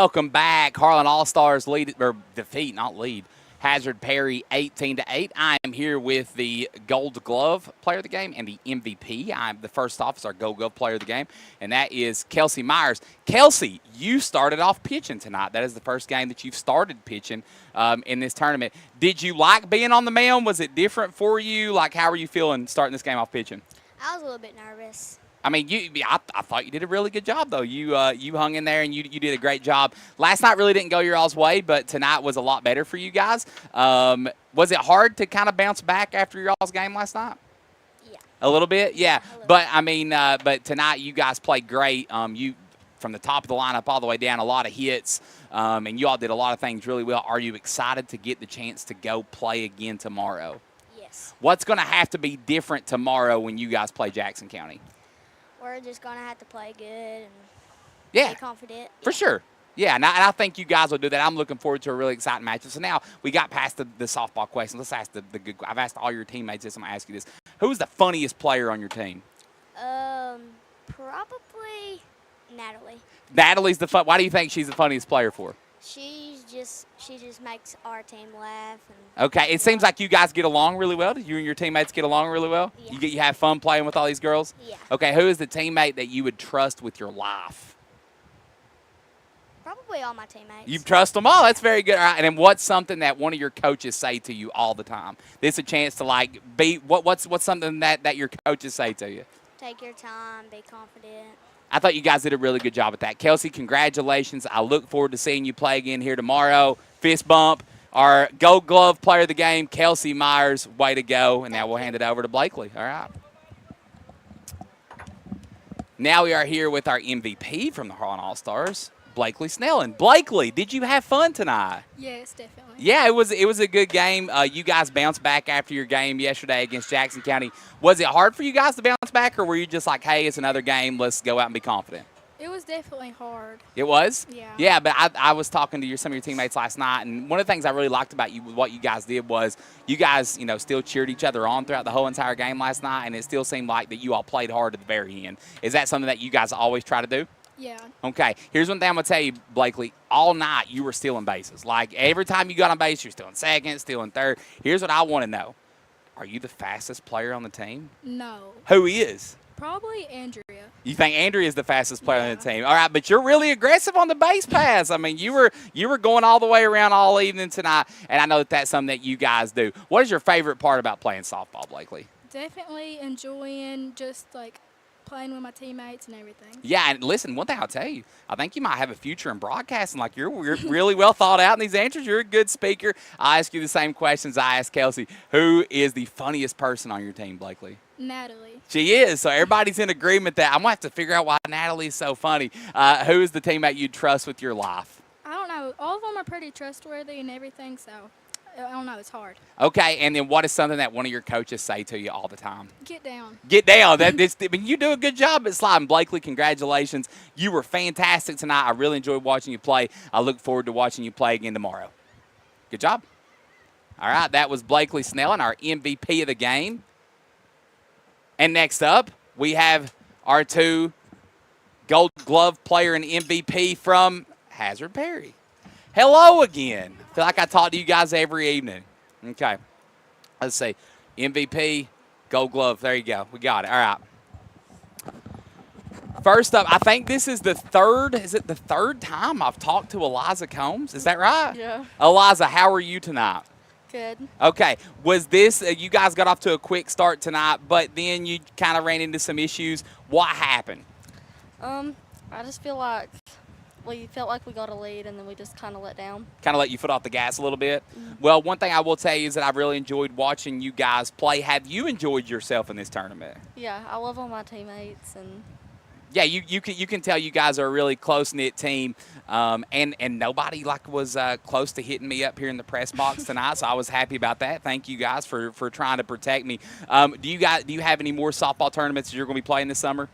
Welcome back. Harlan All-Stars defeat Hazard Perry 18-8. I am here with the Gold Glove player of the game and the MVP. I'm the first off is our Gold Glove player of the game, and that is Kelsey Myers. Kelsey, you started off pitching tonight. That is the first game that you've started pitching in this tournament. Did you like being on the mound? Was it different for you? Like, how were you feeling starting this game off pitching? I was a little bit nervous. I mean, I thought you did a really good job, though. You hung in there, and you did a great job. Last night really didn't go your all's way, but tonight was a lot better for you guys. Was it hard to kind of bounce back after your all's game last night? Yeah. A little bit? Yeah. But, I mean, but tonight you guys played great. You from the top of the lineup all the way down, a lot of hits, and you all did a lot of things really well. Are you excited to get the chance to go play again tomorrow? Yes. What's going to have to be different tomorrow when you guys play Jackson County? We're just going to have to play good and be confident. For sure. Yeah, and I think you guys will do that. I'm looking forward to a really exciting matchup. So now we got past the softball questions. Let's ask the good. I've asked all your teammates this. I'm going to ask you this. Who's the funniest player on your team? Probably Natalie. Natalie's the fun. Why do you think she's the funniest player for? She just makes our team laugh. And okay, it seems like you guys get along really well. Do you and your teammates get along really well? Yeah. You have fun playing with all these girls? Yeah. Okay, who is the teammate that you would trust with your life? Probably all my teammates. You trust them all. That's very good. All right, and then what's something that one of your coaches say to you all the time? This is a chance to like be. What's something that your coaches say to you? Take your time. Be confident. I thought you guys did a really good job at that. Kelsey, congratulations. I look forward to seeing you play again here tomorrow. Fist bump. Our Gold Glove player of the game, Kelsey Myers, way to go. And now we'll hand it over to Blakely. All right. Now we are here with our MVP from the Harlan All-Stars, Blakely Snellen. Blakely, did you have fun tonight? Yes, definitely. Yeah, it was a good game. You guys bounced back after your game yesterday against Jackson County. Was it hard for you guys to bounce back, or were you just like, hey, it's another game, let's go out and be confident? It was definitely hard. It was? Yeah. Yeah, but I was talking to some of your teammates last night, and one of the things I really liked about you, what you guys did was you guys, still cheered each other on throughout the whole entire game last night, and it still seemed like that you all played hard at the very end. Is that something that you guys always try to do? Yeah. Okay, here's one thing I'm going to tell you, Blakely. All night you were stealing bases. Like, every time you got on base, you're stealing second, stealing third. Here's what I want to know. Are you the fastest player on the team? No. Who is? Probably Andrea. You think Andrea is the fastest player on the team? All right, but you're really aggressive on the base pass. I mean, you were going all the way around all evening tonight, and I know that's something that you guys do. What is your favorite part about playing softball, Blakely? Definitely enjoying just, like, playing with my teammates and everything. Yeah, and listen, one thing I'll tell you, I think you might have a future in broadcasting. Like, you're really well thought out in these answers. You're a good speaker. I ask you the same questions I asked Kelsey. Who is the funniest person on your team, Blakely? Natalie. She is. So everybody's in agreement that I'm going to have to figure out why Natalie is so funny. Who is the teammate you'd trust with your life? I don't know. All of them are pretty trustworthy and everything, so I don't know. It's hard. Okay, and then what is something that one of your coaches say to you all the time? Get down. Get down. I mean, you do a good job at sliding. Blakely, congratulations. You were fantastic tonight. I really enjoyed watching you play. I look forward to watching you play again tomorrow. Good job. All right, that was Blakely Snellen, our MVP of the game. And next up, we have our two Gold Glove player and MVP from Hazard Perry. Hello again. I feel like I talk to you guys every evening. Okay. Let's see. MVP, Gold Glove. There you go. We got it. All right. First up, I think this is the third time I've talked to Eliza Combs? Is that right? Yeah. Eliza, how are you tonight? Good. Okay. Was this, you guys got off to a quick start tonight, but then you kind of ran into some issues. What happened? I just feel like we felt like we got a lead, and then we just kind of let down. Kind of let you foot off the gas a little bit? Mm-hmm. Well, one thing I will tell you is that I've really enjoyed watching you guys play. Have you enjoyed yourself in this tournament? Yeah, I love all my teammates, and yeah, you can tell you guys are a really close-knit team, and nobody was close to hitting me up here in the press box tonight, so I was happy about that. Thank you guys for trying to protect me. Do you have any more softball tournaments you're going to be playing this summer?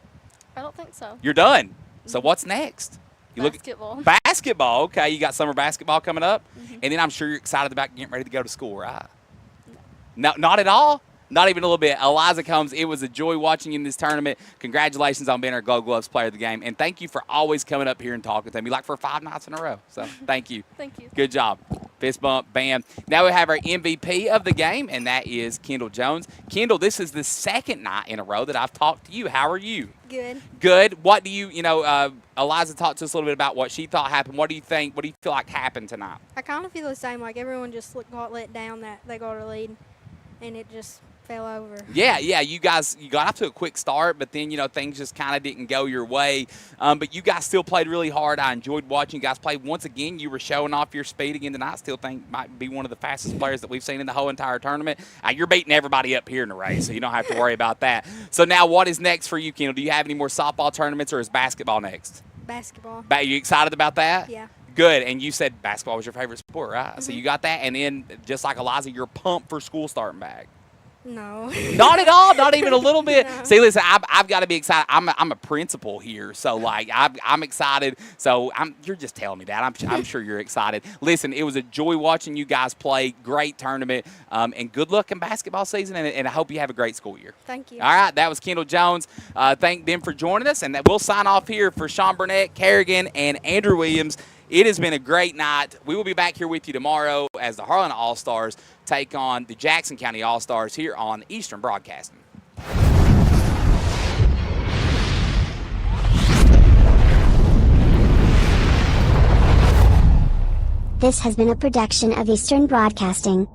I don't think so. You're done. So what's next? Basketball. Basketball. Okay, you got summer basketball coming up, Mm-hmm. and then I'm sure you're excited about getting ready to go to school, right? No, not at all. Not even a little bit. Eliza Combs, it was a joy watching you in this tournament. Congratulations on being our Gold Gloves player of the game. And thank you for always coming up here and talking to me, like for 5 nights in a row. So thank you. Thank you. Good job. Fist bump, bam. Now we have our MVP of the game, and that is Kendall Jones. Kendall, this is the second night in a row that I've talked to you. How are you? Good. Good. What do you, Eliza talked to us a little bit about what she thought happened. What do you think? What do you feel like happened tonight? I kind of feel the same. Like everyone just got let down that they got a lead, and it just fell over. Yeah, you got off to a quick start, but then, things just kind of didn't go your way. But you guys still played really hard. I enjoyed watching you guys play. Once again, you were showing off your speed again tonight. Still think might be one of the fastest players that we've seen in the whole entire tournament. You're beating everybody up here in the race, so you don't have to worry about that. So now what is next for you, Kendall? Do you have any more softball tournaments, or is basketball next? Basketball. Are you excited about that? Yeah. Good. And you said basketball was your favorite sport, right? Mm-hmm. So you got that. And then, just like Eliza, you're pumped for school starting back. No. Not at all. Not even a little bit. No. See, listen, I've got to be excited. I'm a principal here, so I'm excited. So you're just telling me that. I'm sure you're excited. Listen, it was a joy watching you guys play. Great tournament, and good luck in basketball season. And I hope you have a great school year. Thank you. All right, that was Kendall Jones. Thank them for joining us, and we'll sign off here for Sean Burnett, Kerrigan, and Andrew Williams. It has been a great night. We will be back here with you tomorrow as the Harlan All-Stars take on the Jackson County All-Stars here on Eastern Broadcasting. This has been a production of Eastern Broadcasting.